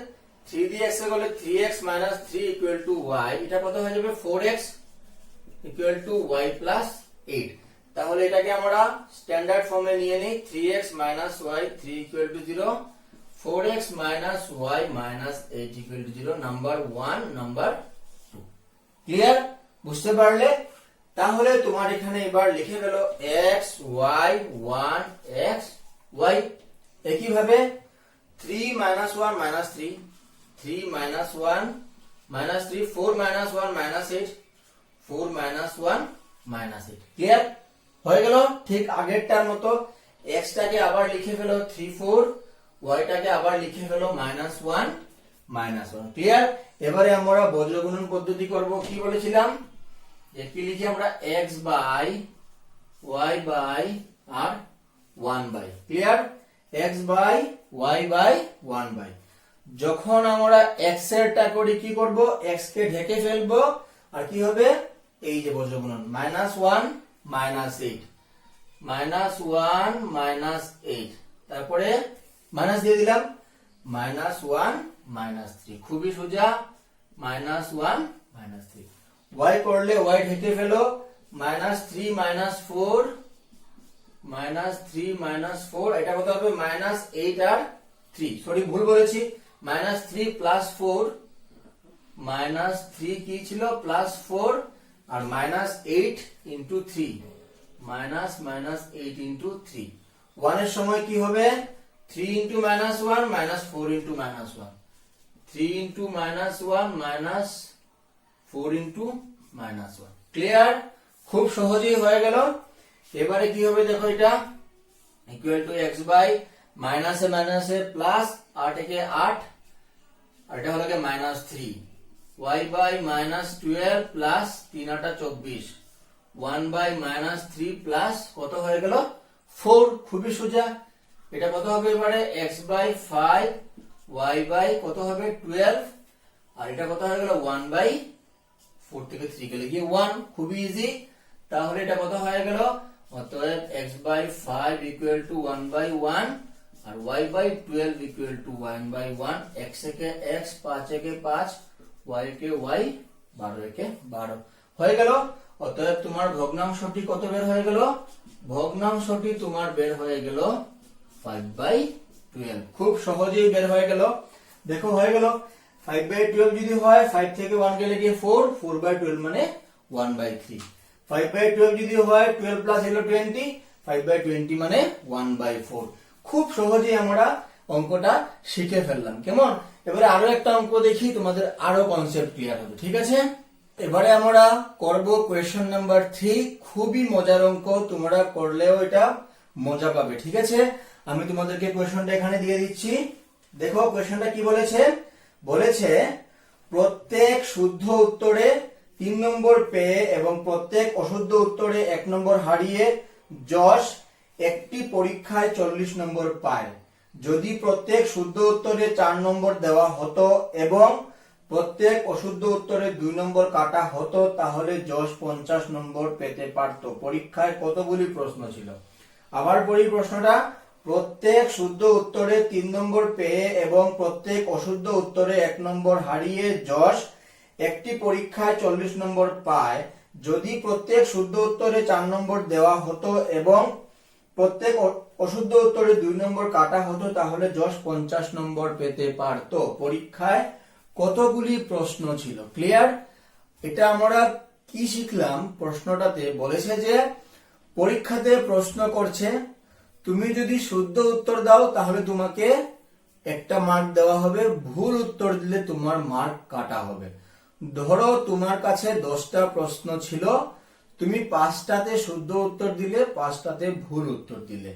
3 দিয়ে x এ গেলে 3x - 3 = y। এটা কত হয়ে যাবে 4x = y + 8। তাহলে এটাকে আমরা স্ট্যান্ডার্ড ফর্মে নিয়ে নিই 3x y 3 0, 4x y 8 0, number 1 number 2। Clear? বুঝতে পারলে? তাহলে তোমার এখানে এবার লিখে গেল x y 1 x y। একই ভাবে 3 1 3, 3 1 3, 4 1 8, 4 1 8। ক্লিয়ার? হয়ে গেল? ঠিক আগেরটার মতো x টাকে আবার লিখে ফেলো 3 4, y টাকে আবার লিখে ফেলো -1 -1। ক্লিয়ার? এবারে আমরা বজ্রগুণন পদ্ধতি করব। কি বলেছিলাম? কি লিখি আমরা x বাই y বাই আর 1 by. Clear? x by y by 1 by. যখন আমরা x এরটা করি কি করব? x কে ঢেকে ফেলবো আর কি হবে? এই যে বজ্রগুণন -1 -8, -1 -8, তারপরে মাইনাস দিয়ে দিলাম -1 -3। খুবই সোজা, -1 -3। y করলে y ঢেকে ফেলো -3 -4, -3 -4, এটা কত হবে? -8 আর 3, সরি ভুল বলেছি, -3 + 4, -3 কি ছিল? +4 আর -8 * 3, -8 * 3। 1 এর সময় কি হবে? 3 * -1 -4 * -1, 3 * -1 -4 * -1। ক্লিয়ার? খুব সহজেই হয়ে গেল। এবারে কি হবে দেখো, এটা ইকুয়াল টু x বাই মাইনাসে মাইনাসে প্লাস 8 একে 8 আর এটা হলো কি -3, y by -12 plus 3 8 24, 1 by -3 plus কত হয়ে গেল? 4। খুবই সোজা। এটা কত হবে এবারে? x বাই 5, y বাই কত হবে? 12 আর এটা কত হয়ে গেল? 1 বাই 4 থেকে 3 গেলে গিয়ে 1। খুবই ইজি। তাহলে এটা কত হয়ে গেল? অতএব x by 5 equal to 1 by 1 আর y by 12 equal to 1 by 1। x একে x, 5 একে 5, y কে y, 12 একে 12 হয়ে গেল। অতএব তোমার ভগ্নাংশটি কত বের হয়ে গেল? ভগ্নাংশটি তোমার বের হয়ে গেল 5 বাই 12। খুব সহজেই বের হয়ে গেল। দেখো হয়ে গেল 5 বাই 12 যদি হয় 5 থেকে 1 গেলে গিয়ে 4, 4 বাই 12 মানে 1 বাই 3। 5 বাই 12 যদি হয় 12 প্লাস হলো 20, 5 বাই 20 মানে 1 বাই 4। খুব সহজেই আমরা অঙ্কটা শিখে ফেললাম। কেমন? এবারে আরো একটা অঙ্ক দেখি, তোমাদের আরো কনসেপ্ট ক্লিয়ার হবে। ঠিক আছে? এবারে আমরা করব কোয়েশ্চন নাম্বার 3। খুবই মজার অঙ্ক, তোমরা করলেও এটা মজা পাবে। ঠিক আছে? আমি তোমাদেরকে কোয়েশ্চনটা এখানে দিয়ে দিচ্ছি। দেখো কোয়েশ্চনটা কি বলেছে? বলেছে প্রত্যেক শুদ্ধ উত্তরে 3 নম্বর পেয়ে এবং প্রত্যেক অশুদ্ধ উত্তরে 1 নম্বর হারিয়ে যশ একটি পরীক্ষায় 40 নম্বর পায়। যদি প্রত্যেক শুদ্ধ উত্তরে 4 নম্বর দেওয়া হতো এবং প্রত্যেক অশুদ্ধ উত্তরে 2 নম্বর কাটা হতো তাহলে যশ 50 নম্বর পেতে পারত। পরীক্ষায় কতগুলি প্রশ্ন ছিল? আবার পড়ি প্রশ্নটা। প্রত্যেক শুদ্ধ উত্তরে 3 নম্বর পেয়ে এবং প্রত্যেক অশুদ্ধ উত্তরে 1 নম্বর হারিয়ে যশ একটি পরীক্ষায় 40 নম্বর পায়। যদি প্রত্যেক শুদ্ধ উত্তরে 4 নম্বর দেওয়া হতো এবং প্রত্যেক অশুদ্ধ উত্তরে 2 নম্বর কাটা হতো তাহলে যশ 50 নম্বর পেতে পারত। পরীক্ষায় কতগুলি প্রশ্ন ছিল? ক্লিয়ার? এটা আমরা কি শিখলাম? প্রশ্নটাতে বলেছে যে পরীক্ষাতে প্রশ্ন করছে, তুমি যদি শুদ্ধ উত্তর দাও তাহলে তোমাকে একটা মার্ক দেওয়া হবে, ভুল উত্তর দিলে তোমার মার্ক কাটা হবে। ধরো তোমার কাছে 10টা প্রশ্ন ছিল, তুমি 5টাতে শুদ্ধ উত্তর দিলে, 5টাতে ভুল উত্তর দিলে।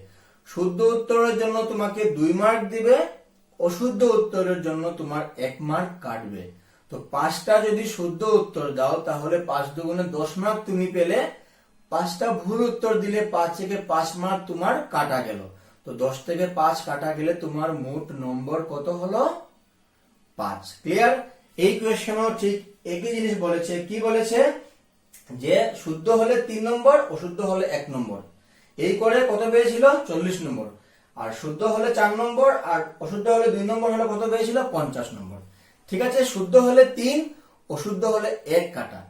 শুদ্ধ উত্তরের জন্য তোমাকে 2 মার্ক দিবে, অশুদ্ধ উত্তরের জন্য তোমার 1 মার্ক কাটবে। তো 5টা যদি শুদ্ধ উত্তর দাও তাহলে 5 দুগুণে 10 মার্ক তুমি পেলে। 5টা ভুল উত্তর দিলে 5 থেকে 5 মার্ক তোমার কাটা গেল। তো 10 থেকে 5 কাটা গেলে তোমার মোট নম্বর কত হলো? 5। ক্লিয়ার? এই কোয়েশ্চনও ঠিক একই জিনিস বলেছে। কি বলেছে? যে শুদ্ধ হলে 3 নম্বর, অশুদ্ধ হলে 1 নম্বর। এই করে কত পেয়েছিল? 40 নম্বর। আর শুদ্ধ হলে 4 নম্বর আর অশুদ্ধ হলে 2 নম্বর হলে কত পেয়েছিল? 50 নম্বর। ঠিক আছে? শুদ্ধ হলে 3, অশুদ্ধ হলে 1 কাটা।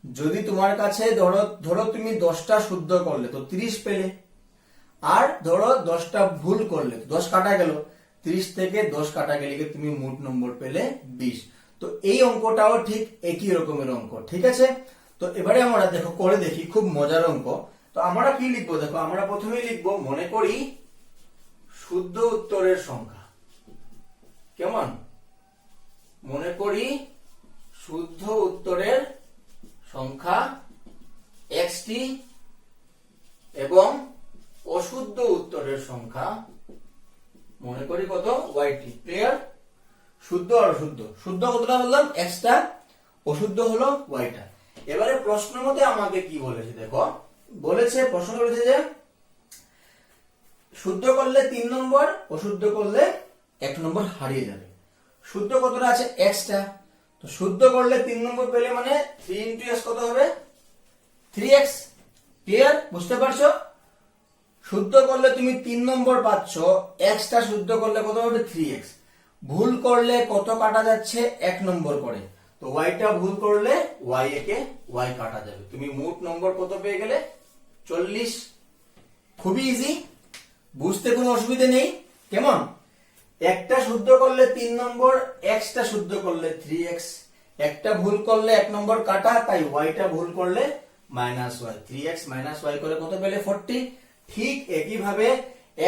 যদি তোমার কাছে ধরো ধরো তুমি 10টা শুদ্ধ করলে তো 30 পেলে, আর ধরো 10টা ভুল করলে তো 10 কাটা গেল, 30 থেকে 10 কাটা গেলে কি তুমি মোট নম্বর পেলে 20। তো এই অঙ্কটাও ঠিক একই রকমের অঙ্ক, ঠিক আছে। তো এবারে আমরা দেখো করে দেখি, খুব মজার অঙ্ক। তো আমরা কি লিখবো দেখো, আমরা প্রথমেই লিখবো মনে করি শুদ্ধ উত্তরের সংখ্যা। কেমন? মনে করি শুদ্ধ উত্তরের সংখ্যা xt এবং অশুদ্ধ উত্তরের সংখ্যা মনে করি কত yt। ক্লিয়ার? শুদ্ধ আর অশুদ্ধ, শুদ্ধ কতটা বললাম x টা, অশুদ্ধ হলো y টা। এবারে প্রশ্ন মতে আমাকে কি বলেছে দেখো, বলেছে প্রশ্ন করেছে যে শুদ্ধ করলে 3 নম্বর, অশুদ্ধ করলে 1 নম্বর হারিয়ে যাবে। শুদ্ধ কতটা আছে x টা, তো শুদ্ধ করলে 3 নম্বর পেলে মানে 3 × x কত হবে 3x। ক্লিয়ার? বুঝতে পারছো? শুদ্ধ করলে তুমি 3 নম্বর পাচ্ছ, x টা শুদ্ধ করলে কত হবে 3x। ভুল করলে কত কাটা যাচ্ছে 1 নম্বর করে, তো y টা ভুল করলে y একে y কাটা যাবে। তুমি মোট নম্বর কত পেয়ে গেলে 40। খুবই ইজি, বুঝতে কোনো অসুবিধা নেই। কেমন? একটা শুদ্ধ করলে 3 নম্বর, x টা শুদ্ধ করলে 3x, একটা ভুল করলে 1 নম্বর কাটা, তাই y টা ভুল করলে -y, 3x - y করে কত পেলে 40। ঠিক একই ভাবে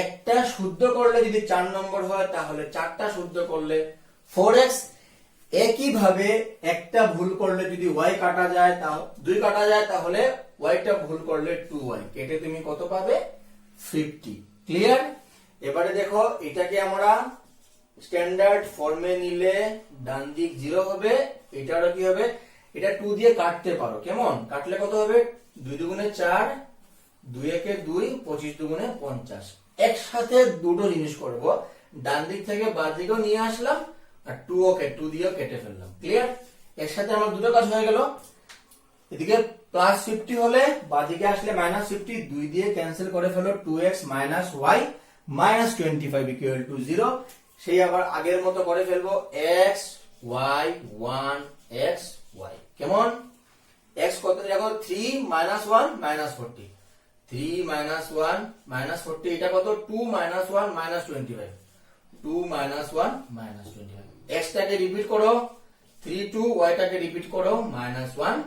একটা শুদ্ধ করলে যদি 4 নম্বর হয় তাহলে 4টা শুদ্ধ করলে 4x। একই ভাবে একটা ভুল করলে যদি y কাটা যায়, তা 2 কাটা যায়, তাহলে y টা ভুল করলে 2y, কেটে তুমি কত পাবে 50। ক্লিয়ার? এবারে দেখো এটাকে আমরা স্ট্যান্ডার্ড ফর্মে নিলে ডান দিক 0 হবে, এটারও কি হবে, এটা 2 দিয়ে কাটতে পারো। কেমন? কাটলে কত হবে 2 দুগুণে 4, 2 একে 2, 25 দুগুণে 50। একসাথে দুটো জিনিস করব, ডান দিক থেকে বাঁ দিকেও নিয়ে আসলাম আর 2 ওকে 2 দিয়েও কেটে ফেললাম। ক্লিয়ার? একসাথে আমার দুটো কাজ হয়ে গেল। এদিকে +50 হলে বাঁদিকে আসলে -50, 2 দিয়ে ক্যান্সেল করে ফেলো, 2x - y -25 = 0। সেই আবার আগের মতো করে ফেলবো, x y 1 x y। কেমন? x কত দেখো 3 - 1 -40, 3 - 1 -40, এটা কত 2 - 1 -25, 2 - 1 -25। x টাকে রিপিট করো 3 2, y টাকে রিপিট করো -1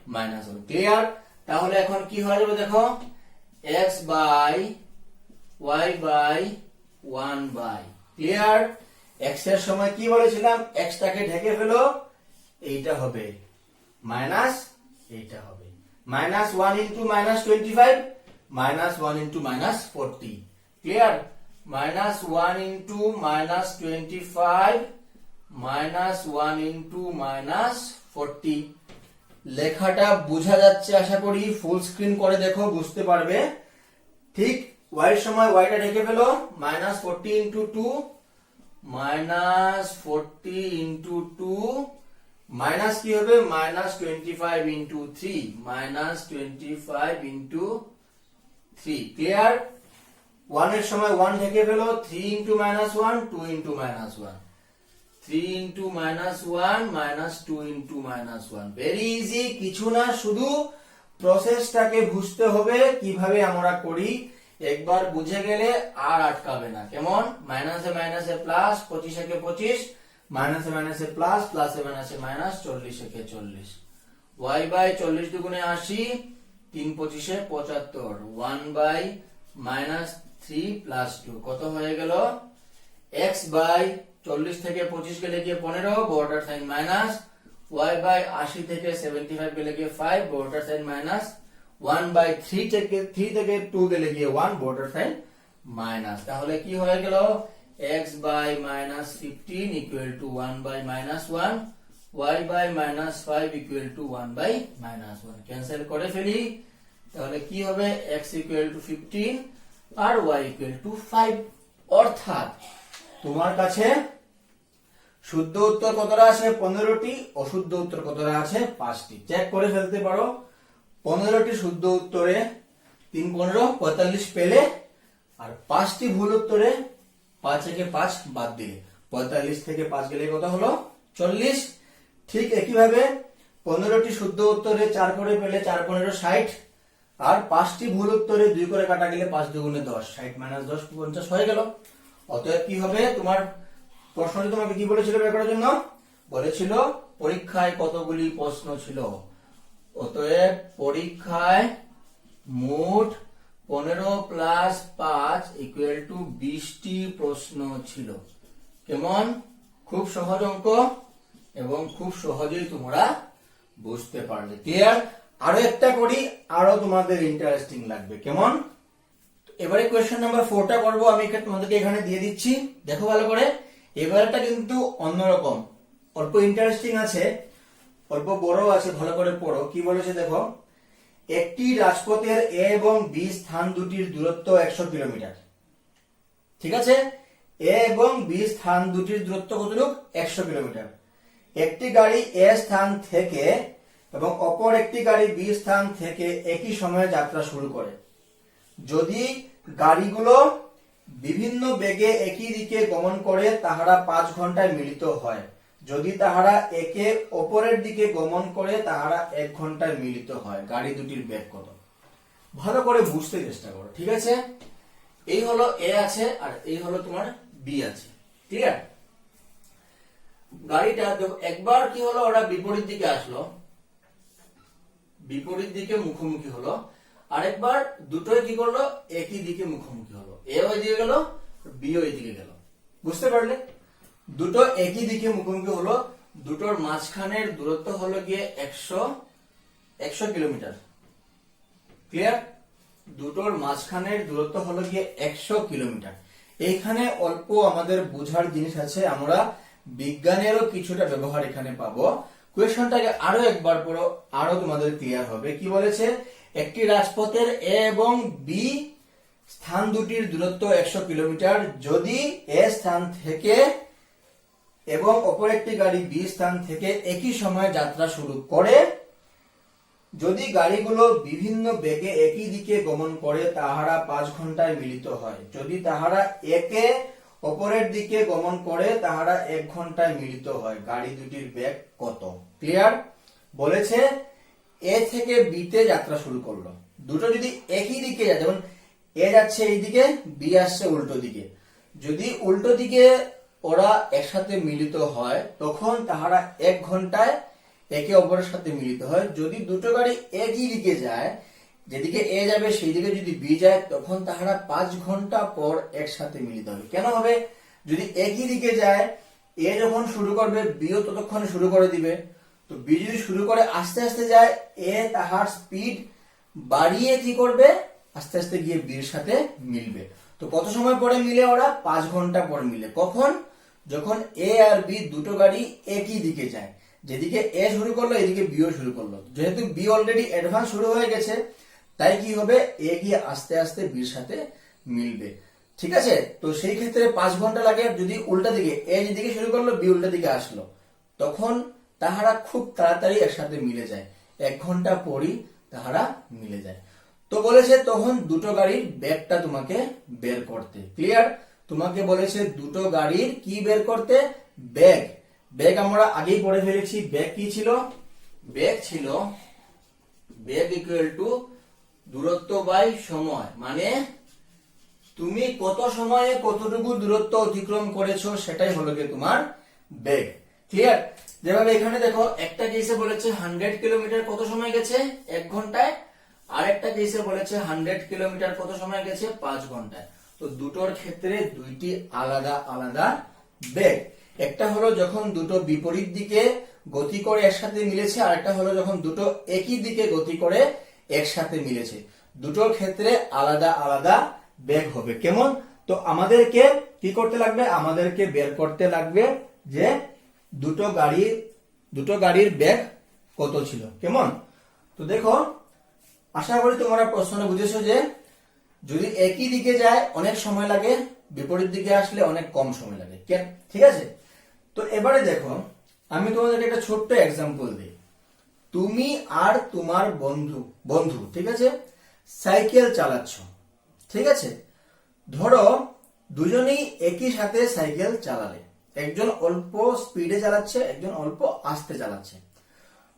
-1। ক্লিয়ার? তাহলে এখন কি হয়ে যাবে দেখো, x by y by 1 by. Clear? x এর সময় কি বলেছিলাম, x টাকে ঢেকে ফেলো, এইটা হবে মাইনাস, এইটা হবে -1 × -25, -1 × -40। ক্লিয়ার? -1 × -25 -1 × -40। লেখাটা বোঝা যাচ্ছে আশা করি, ফুল স্ক্রিন করে দেখো বুঝতে পারবে। ঠিক y এর সময় y টা ঢেকে ফেলো, -40 × 2, -40 × 2, মাইনাস কি হবে -25 × 3, -25 × 3। ক্লিয়ার? 1 এর সময় 1 ঢেকে ফেলো, 3 × -1, 2 × -1, 3 × -1 -2 × -1। ভেরি ইজি, কিছু না, শুধু প্রসেসটাকে বুঝতে হবে কিভাবে আমরা করি। একবার বুঝে গেলে আর আটকাবে না। কেমন? মাইনাসে মাইনাসে প্লাস, 25 একে 25, মাইনাসে মাইনাসে প্লাস, প্লাসে মাইনাসে মাইনাস, 40 একে 40, y বাই 40 দুগুণে 80, 3 25 এ 75, 1 বাই -3 + 2 কত হয়ে গেল, x বাই 40 থেকে 25 গেলে গিয়ে 15, border sign minus, y by 80 থেকে 75 গেলে গিয়ে 5, বর্ডার সাইন মাইনাস, 1 বাই 3 থেকে 2 গেলে গিয়ে 1, বর্ডার সাইন মাইনাস। তাহলে কি হয়ে গেল, x by -15 = 1 by -1, y by -5 = 1 by -1। Cancel করে ফেলি, তাহলে কি হবে, x = 15 আর y = 5। অর্থাৎ তোমার কাছে শুদ্ধ উত্তর কতটা আছে 15টি, অশুদ্ধ উত্তর কতটা আছে 5টি। চেক করে ফেলতে পারো। 15টি শুদ্ধ উত্তরে 3 15 45 পেলে, আর 5টি ভুল উত্তরে 5 একে 5 বাদ দিলে 45 থেকে 5 গেলে কত হলো 40। ঠিক একই ভাবে 15টি শুদ্ধ উত্তরে 4 করে পেলে 4 15 60, আর 5টি ভুল উত্তরে 2 করে কাটা গেলে 5 দুগুণে 10, 60 - 10 50 হয়ে গেল। অতএব কি হবে, তোমার প্রশ্নটি তোমাকে কি বলেছিল বের করার জন্য, বলেছিল পরীক্ষায় কতগুলি প্রশ্ন ছিল। অতএব পরীক্ষায় মোট 15 + 5 = 20টি প্রশ্ন ছিল। কেমন? খুব সহজ অঙ্ক এবং খুব সহজেই তোমরা বুঝতে পারলে। ক্লিয়ার? আরো একটা করি, আরো তোমাদের ইন্টারেস্টিং লাগবে। কেমন? এবারে কোয়েশ্চেন নাম্বার 4টা করবো, আমি তোমাদেরকে এখানে দিয়ে দিচ্ছি, দেখো ভালো করে। এবারটা কিন্তু অন্যরকম, অল্প ইন্টারেস্টিং আছে, অল্প বড় আছে, ভালো করে পড়ো। কি বলেছে দেখো, একটি রাজপথের এ এবং বি স্থান দুটির দূরত্ব 100 কিলোমিটার। ঠিক আছে, এ এবং বি স্থান দুটির দূরত্ব কতটুকু? 100 কিলোমিটার। একটি গাড়ি এ স্থান থেকে এবং অপর একটি গাড়ি বি স্থান থেকে একই সময়ে যাত্রা শুরু করে। যদি গাড়িগুলো বিভিন্ন বেগে একই দিকে গমন করে তাহারা 5 ঘন্টায় মিলিত হয়। যদি তাহারা একে অপরের দিকে গমন করে তাহারা 1 ঘন্টায় মিলিত হয়। গাড়ি দুটির বেগ কত? ভালো করে বুঝতে চেষ্টা করো। ঠিক আছে, এই হলো এ আছে আর এই হলো তোমার বি আছে। ক্লিয়ার? গাড়িটা একবার কি হলো, ওরা বিপরীত দিকে আসলো, বিপরীত দিকে মুখোমুখি হলো। আরেকবার দুটোই কি করলো, একই দিকে মুখোমুখি হলো। এ ওই দিকে গেল, বি ওই দিকে গেল। বুঝতে পারলে? দুটো একই দিকে মুখোমুখি হলো, দুটোর মাঝখানের দূরত্ব হলো গিয়ে 100 কিলোমিটার। ক্লিয়ার? দুটোর মাঝখানের দূরত্ব হলো গিয়ে 100 কিলোমিটার। এইখানে অল্প আমাদের বোঝার জিনিস আছে, আমরা বিজ্ঞানেরও কিছুটা ব্যবহার এখানে পাবো। কোয়েশ্চনটাকে আরো একবার পড়ো, আরো তোমাদের ক্লিয়ার হবে। কি বলেছে, একটি রাজপথের এ এবং বি স্থান দুটির দূরত্ব 100 কিলোমিটার। যদি এ স্থান থেকে এবং অপর একটি গাড়ি বি স্থান থেকে একই সময়ে যাত্রা শুরু করে, যদি গাড়িগুলো বিভিন্ন বেগে একই দিকে গমন করে তাহারা 5 ঘন্টায় মিলিত হয়। যদি তাহারা একে অপরের দিকে গমন করে তাহারা 1 ঘন্টায় মিলিত হয়। গাড়ি দুটির বেগ কত? ক্লিয়ার? বলেছে এ থেকে বি তে যাত্রা শুরু করলো, দুটো যদি একই দিকে যায়, যেমন এ যাচ্ছে এই দিকে, বি আসছে উল্টো দিকে, যদি উল্টো দিকে ওরা একসাথে মিলিত হয় তখন তাহারা 1 ঘন্টায় একে অপরের সাথে মিলিত হয়। যদি দুটো গাড়ি একই দিকে যায়, যেদিকে এ যাবে সেই দিকে যদি বি যায়, তখন তাহারা 5 ঘন্টা পর একসাথে মিলিত হবে। কেন হবে? যদি একই দিকে যায়, এ যখন শুরু করবে বিও ততক্ষণে শুরু করে দিবে। তো বি যদি শুরু করে আস্তে আস্তে যায়, এ তাহার স্পিড বাড়িয়ে কি করবে, আস্তে আস্তে গিয়ে বির সাথে মিলবে। তো কত সময় পরে মিলে ওরা? 5 ঘন্টা পর মিলে। কখন? যখন এ আর বি দুটো গাড়ি একই দিকে যায়, যেদিকে এ শুরু করলো এদিকে বিও শুরু করলো। যেহেতু বি অলরেডি অ্যাডভান্স শুরু হয়ে গেছে, তাই কি হবে, এ গিয়ে আস্তে আস্তে বির সাথে মিলবে। ঠিক আছে, তো সেই ক্ষেত্রে 5 ঘন্টা লাগে। যদি উল্টা দিকে এ যেদিকে শুরু করলো বি উল্টা দিকে আসলো, তখন তাহারা খুব তাড়াতাড়ি একসাথে মিলে যায়, 1 ঘন্টা পরই তাহারা মিলে যায়। তো বলেছে তখন দুটো গাড়ির বেগটা তোমাকে বের করতে। ক্লিয়ার? তোমাকে বলেছে দুটো গাড়ির কি বের করতে? বেগ। বেগ আমরা আগেই পড়ে ফেলেছি। বেগ কি ছিল? বেগ ছিল বেগ ইকুয়াল টু দূরত্ব বাই সময়, মানে তুমি কত সময়ে কতটুকু দূরত্ব অতিক্রম করেছো সেটাই হলো গিয়ে তোমার বেগ। ক্লিয়ার? যেভাবে এখানে দেখো, একটা কেসে বলেছে 100 কিলোমিটার কত সময় গেছে? 1 ঘন্টায়। আর একটা কেসে বলেছে 100 কিলোমিটার কত সময় গেছে? 5 ঘন্টায়। তো দুটোর ক্ষেত্রে দুইটি আলাদা আলাদা বেগ। একটা হলো যখন দুটো বিপরীত দিকে গতি করে একসাথে মিলেছে, আর একটা হলো যখন দুটো একই দিকে গতি করে একসাথে মিলেছে। দুটোর ক্ষেত্রে আলাদা আলাদা বেগ হবে। কেমন? তো আমাদেরকে কি করতে লাগবে? আমাদেরকে বের করতে লাগবে যে দুটো গাড়ির বেগ কত ছিল। কেমন? তো দেখো, আশা করি তোমরা প্রশ্ন বুঝেছো যে যদি একই দিকে যায় অনেক সময় লাগে, বিপরীত দিকে আসলে অনেক কম সময় লাগে। ঠিক আছে, তো এবারে দেখো, আমি তোমাদেরকে একটা ছোট্ট এক্সাম্পল দিই। তুমি আর তোমার বন্ধু ঠিক আছে, সাইকেল চালাচ্ছ। ঠিক আছে, ধরো দুজনেই একই সাথে সাইকেল চালালে, একজন অল্প স্পিডে চালাচ্ছে, একজন অল্প আস্তে চালাচ্ছে।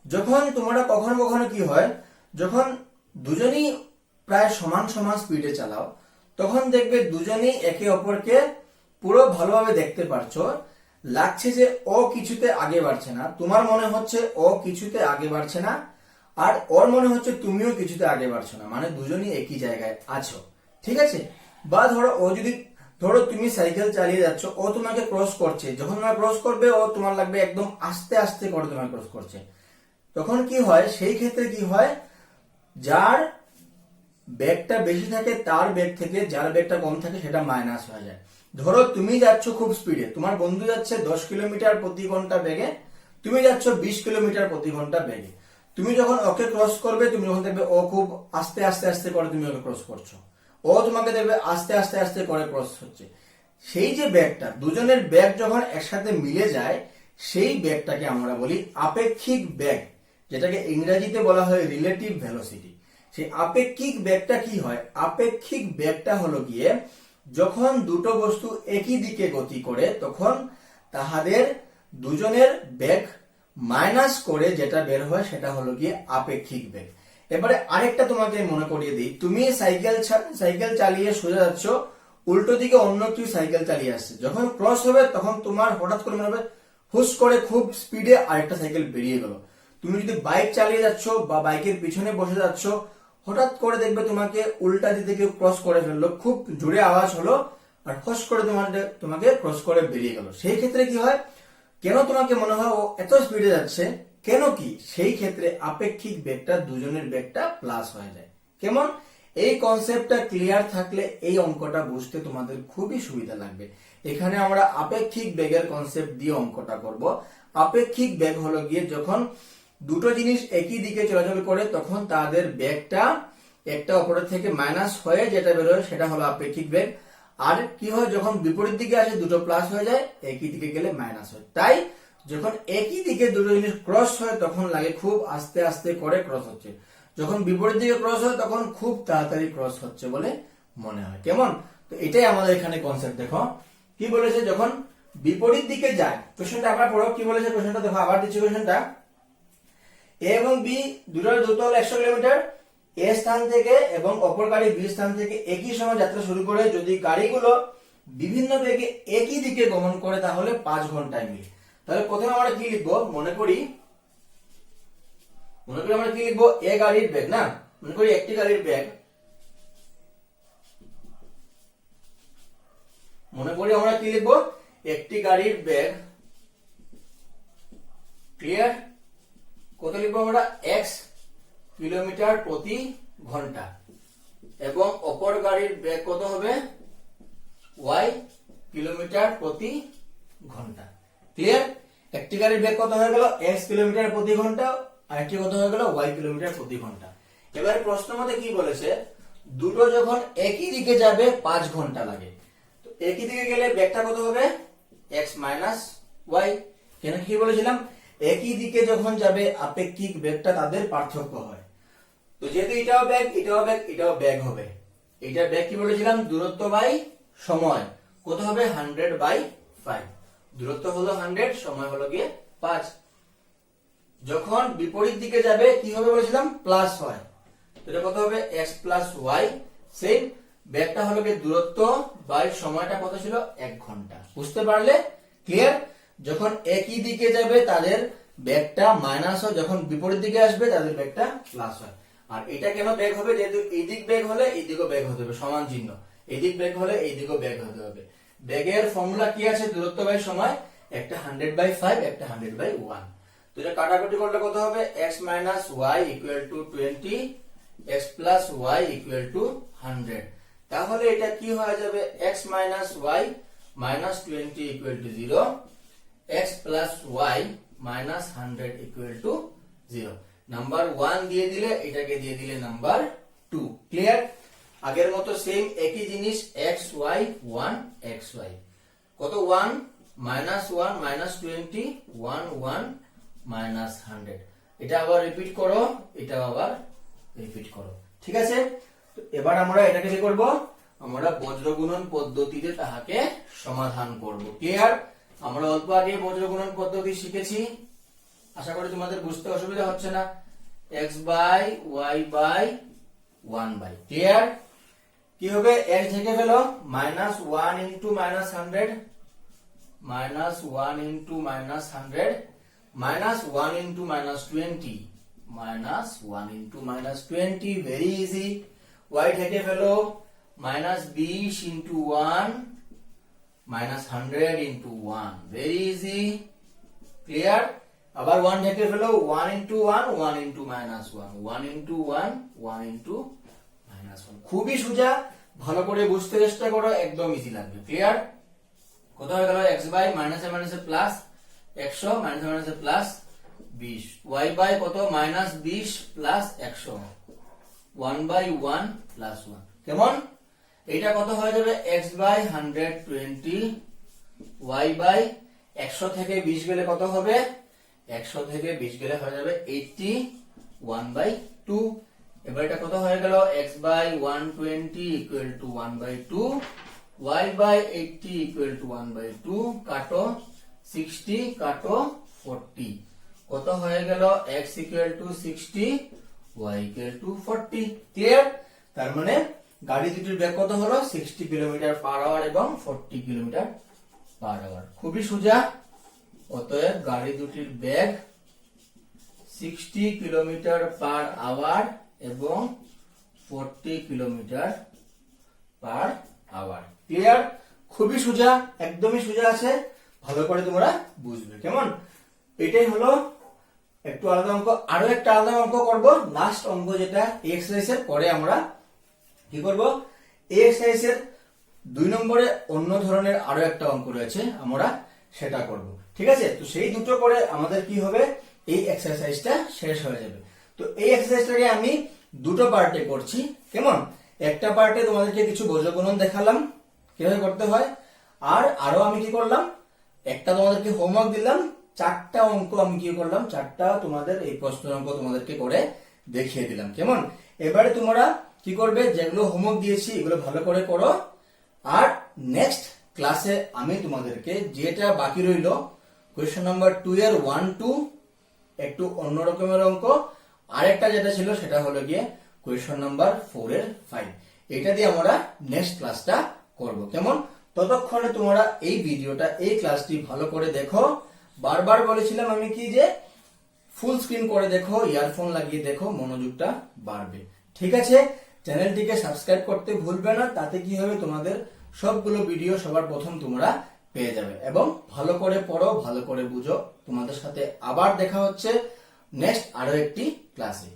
যখন তোমরা কখনো কখনো কি হয়, যখন দুজনই প্রায় সমান সমান স্পিডে চালাও, তখন দেখবে দুজনেই একে অপরকে পুরো ভালোভাবে দেখতে পারছো, লাগছে যে ও কিছুতে আগে বাড়ছে না, তোমার মনে হচ্ছে ও কিছুতে আগে বাড়ছে না, আর ওর মনে হচ্ছে তুমিও কিছুতে আগে বাড়ছো না, মানে দুজনই একই জায়গায় আছো, ঠিক আছে। বা ধরো তুমি সাইকেল চালিয়ে যাচ্ছ, ও তোমাকে ক্রস করছে, যখন তোমার ক্রস করবে ও তোমার লাগবে একদম আস্তে আস্তে করে তোমার ক্রস করছে, তখন কি হয়, সেই ক্ষেত্রে কি হয়, যার বেগটা বেশি থাকে তার বেগ থেকে যার বেগটা কম থাকে সেটা মাইনাস হয়ে যায়। ধরো তুমি যাচ্ছ খুব স্পিডে, তোমার বন্ধু যাচ্ছে 10 কিলোমিটার প্রতি ঘন্টা বেগে, তুমি যাচ্ছ 20 কিলোমিটার প্রতি ঘন্টা বেগে। তুমি যখন ওকে ক্রস করবে, তুমি যখন দেখবে ও খুব আস্তে আস্তে আস্তে করে তুমি ওকে ক্রস করছো, ও তোমাকে দেখবে আস্তে আস্তে আস্তে করে ক্রস হচ্ছে। সেই যে বেগটা, দুজনের বেগ যখন একসাথে মিলে যায়, সেই বেগটাকে আমরা বলি আপেক্ষিক বেগ, যেটাকে ইংরেজিতে বলা হয় রিলেটিভ ভেলোসিটি। সেই আপেক্ষিক বেগটা কি হয়, আপেক্ষিক বেগটা হলো গিয়ে যখন দুটো বস্তু একই দিকে গতি করে, তখন তাহাদের দুজনের বেগ মাইনাস করে যেটা বের হয় সেটা হলো গিয়ে আপেক্ষিক বেগ। এবারে আরেকটা তোমাকে মনে করিয়ে দিই, তুমি সাইকেল চালিয়ে সোজা যাচ্ছ, উল্টো দিকে অন্য কেউ সাইকেল চালিয়ে আসছে, যখন ক্রস হবে তখন তোমার হঠাৎ করে মনে হবে হুস করে খুব স্পিডে আরেকটা সাইকেল বেরিয়ে গেল। তুমি যদি বাইক চালিয়ে যাচ্ছ বা বাইকের পিছনে বসে যাচ্ছ, হঠাৎ করে দেখবে তোমাকে উল্টা দিকে কেউ ক্রস করে ফেললো, খুব জোরে আওয়াজ হলো আর ফস করে তোমাকে ক্রস করে বেরিয়ে গেল। সেই ক্ষেত্রে কি হয়, কেন তোমাকে মনে হয় ও এত স্পিডে যাচ্ছে, কেন কি, সেই ক্ষেত্রে আপেক্ষিক বেগটা দুজনের বেগটা প্লাস হয়ে যায়। কেমন, এই কনসেপ্টটা ক্লিয়ার থাকলে এই অঙ্কটা বুঝতে তোমাদের খুবই সুবিধা লাগবে। এখানে আমরা আপেক্ষিক বেগের কনসেপ্ট দিয়ে অঙ্কটা করব। আপেক্ষিক বেগ হলো গিয়ে যখন দুটো জিনিস একই দিকে চলাচল করে, তখন তাদের বেগটা একটা অপরের থেকে মাইনাস হয়ে যেটা বেরোয় সেটা হলো আপেক্ষিক বেগ। আর কি হয়, যখন বিপরীত দিকে আসে দুটো প্লাস হয়ে যায়, একই দিকে গেলে মাইনাস হয়। তাই যখন একই দিকে দুটো জিনিস ক্রস হয় তখন লাগে খুব আস্তে আস্তে করে ক্রস হচ্ছে, যখন বিপরীত দিকে ক্রস হয় তখন খুব তাড়াতাড়ি ক্রস হচ্ছে বলে মনে হয়। কেমন, তো এটাই আমাদের এখানে কনসেপ্ট। দেখো কি বলেছে, যখন বিপরীত দিকে যায়, কোশ্চেনটা আবার পড়ো, কি বলেছে কোশ্চেনটা দেখো, আবার দিচ্ছি কোশ্চেনটা। এ এবং বি দুটোর দূরত্ব হলো 100 কিলোমিটার। এ স্থান থেকে এবং অপর গাড়ি বি স্থান থেকে একই সময় যাত্রা শুরু করে, যদি গাড়িগুলো বিভিন্ন বেগে একই দিকে গমন করে তাহলে 5 ঘন্টায় মিলে। তাহলে প্রথমে আমরা কি লিখবো, মনে করি আমরা কি লিখবো, এ গাড়ির বেগ, না মনে করি একটি গাড়ির বেগ, মনে করি আমরা কি লিখবো, একটি গাড়ির বেগ, ক্লিয়ার, কত লিখবো আমরা, x কিলোমিটার প্রতি ঘন্টা, এবং অপর গাড়ির বেগ কত হবে, y কিলোমিটার প্রতি ঘন্টা। ক্লিয়ার, একটি গাড়ির বেগ কত হয়ে গেল, x কিলোমিটার প্রতি ঘন্টা, আর একটি কত হয়ে গেল, y কিলোমিটার প্রতি ঘন্টা। এবারে প্রশ্ন মতে কি বলেছে, দুটো যখন একই দিকে যাবে 5 ঘন্টা লাগে, তো একই দিকে গেলে বেগটা কত হবে, x মাইনাস y। কেন কি বলেছিলাম, একই দিকে যখন যাবে আপেক্ষিক বেগটা তাদের পার্থক্য হয়। তো যেহেতু এটাও বেগ এটাও বেগ এটাও বেগ হবে, এটা বেগ কি বলেছিলাম, দূরত্ব বাই সময়, কত হবে 100/5, দূরত্ব হলো 100, সময় হলো গিয়ে 5। যখন বিপরীত দিকে যাবে কি হবে বলেছিলাম, প্লাস হয়, এটা কত হবে, x প্লাস y। সেম বেগটা হলো গিয়ে দূরত্ব বাই সময়টা কত ছিল, 1 ঘন্টা। বুঝতে পারলে, ক্লিয়ার। যখন একই দিকে যাবে তাদের বেগটা মাইনাস হয়, যখন বিপরীত দিকে আসবে তাদের বেগটা প্লাস হয়। আর এটা কেন বেগ হবে, যেহেতু এই দিক বেগ হলে এই দিকও বেগ হতে হবে, সমান চিহ্ন, এই দিক বেগ হলে এই দিকও বেগ হতে হবে। বেগের ফর্মুলা কি আছে, দূরত্ব বাই সময়, একটা 100/5, একটা 100/1। তো এটা কাটাকুটি করলে কত হবে, x minus y equal two 20, x plus y equal two 100। তাহলে এটা কি হয়ে যাবে, x minus y minus 20 equal to 0, x plus y minus 100 equal to 0। Number 1 দিয়ে দিলে এটাকে দিয়ে দিলে নাম্বার 2। ক্লিয়ার, আগের মতো সেম একই জিনিস, x y 1 x y কত, 1 মাইনাস 1 মাইনাস 20, 1 1 মাইনাস 100। এটা আবার রিপিট করো, এটা আবার রিপিট করো, ঠিক আছে। তো এবার আমরা এটাকে কি করব, আমরা বজ্রগুণন পদ্ধতিতে তাহাকে সমাধান করব। ক্লিয়ার, আমরা অল্প আগে বজ্রগুণন পদ্ধতি শিখেছি, আশা করি তোমাদের বুঝতে অসুবিধা হচ্ছে না। x by y by 1 by, clear? কি হবে, x থেকে ফেলো, minus 1 into minus 100, minus 1 into minus 100, minus 1 into minus 20, minus 1 into minus 20, very easy. y থেকে ফেলো, minus 20 into 1, minus 100 into 1, very easy, clear? আবার 1 থেকে ফেলো, 1 into 1, 1 into minus 1, 1 into 1, 1 into minus 1। খুবই সোজা, ভালো করে বুঝতে চেষ্টা করো, একদম ইজি লাগবে, ক্লিয়ার? কত হয়ে গেল, x বাই মাইনাসে মাইনাসে প্লাস 100, মাইনাসে মাইনাসে প্লাস 20, y বাই কত, মাইনাস 20 প্লাস 100, 1 বাই 1 প্লাস 1, কেমন? এটা কত হয়ে যাবে, x বাই 120, y বাই 100 থেকে 20 গেলে কত হবে, 100 থেকে 20 গেলে হয়ে যাবে 80, 1 বাই 2। এবার এটা কত হয়ে গেল, x by 120 equal to 1 by 2, y by 80 equal to 1 by 2, কাটো 60, কাটো 40, কত হয়ে গেল, x equal to 60, y equal to 40, clear? তার মানে গাড়ি দুটির বেগ কত হলো, 60 কিলোমিটার পার আওয়ার এবং 40 কিলোমিটার পার আওয়ার। খুবই সোজা, অতএব গাড়ি দুটির বেগ 60 কিলোমিটার পার আওয়ার এবং 40 কিলোমিটার পার আওয়ার, ক্লিয়ার? খুবই সোজা, একদমই সোজা আছে, ভালো করে তোমরা বুঝবে, কেমন? এটাই হলো একটু আলাদা অঙ্ক। আরো একটা আলাদা অঙ্ক করব, লাস্ট অঙ্ক, যেটা এক্সারসাইজের পরে আমরা কি করব, এক্সারসাইজ এর 2 নম্বরে অন্য ধরনের আরো একটা অঙ্ক রয়েছে, আমরা সেটা করব, ঠিক আছে? তো সেই দুটো করে আমাদের কি হবে, এই এক্সারসাইজটা শেষ হয়ে যাবে। তো এই এক্সারসাইজটাকে আমি দুটো পার্টে করছি, কেমন? একটা পার্টে তোমাদেরকে কিছু বজ্রগুণন দেখালাম কিভাবে করতে হয়, আর আরো আমি কি করলাম, একটা তোমাদেরকে হোমওয়ার্ক দিলাম, 4টা অঙ্ক আমি কি করলাম, 4টা তোমাদের এই প্রশ্নের অঙ্ক তোমাদেরকে করে দেখিয়ে দিলাম, কেমন? এবারে তোমরা কি করবে, যেগুলো হোমওয়ার্ক দিয়েছি এগুলো ভালো করে করো, আর নেক্সট ক্লাসে আমি তোমাদেরকে যেটা বাকি রইলো, কোয়েশ্চেন নাম্বার 2 এর 1 2 একটু অন্য রকমের অঙ্ক, আরেকটা যেটা ছিল সেটা হলো গিয়ে কোয়েশ্চেন নাম্বার 4 এর 5, এটা দিয়ে আমরা নেক্সট ক্লাসটা করব, কেমন? ততক্ষণে তোমরা এই ভিডিওটা, এই ক্লাসটি ভালো করে দেখো। বারবার বলেছিলাম আমি কি, যে ফুল স্ক্রিন করে দেখো, ইয়ারফোন লাগিয়ে দেখো, মনোযোগটা বাড়বে, ঠিক আছে? চ্যানেলটিকে সাবস্ক্রাইব করতে ভুলবে না, তাতে কি হবে, তোমাদের সবগুলো ভিডিও সবার প্রথম তোমরা পেয়ে যাবে। এবং ভালো করে পড়ো, ভালো করে বুঝো। তোমাদের সাথে আবার দেখা হচ্ছে নেক্সট আরো একটি ক্লাসে।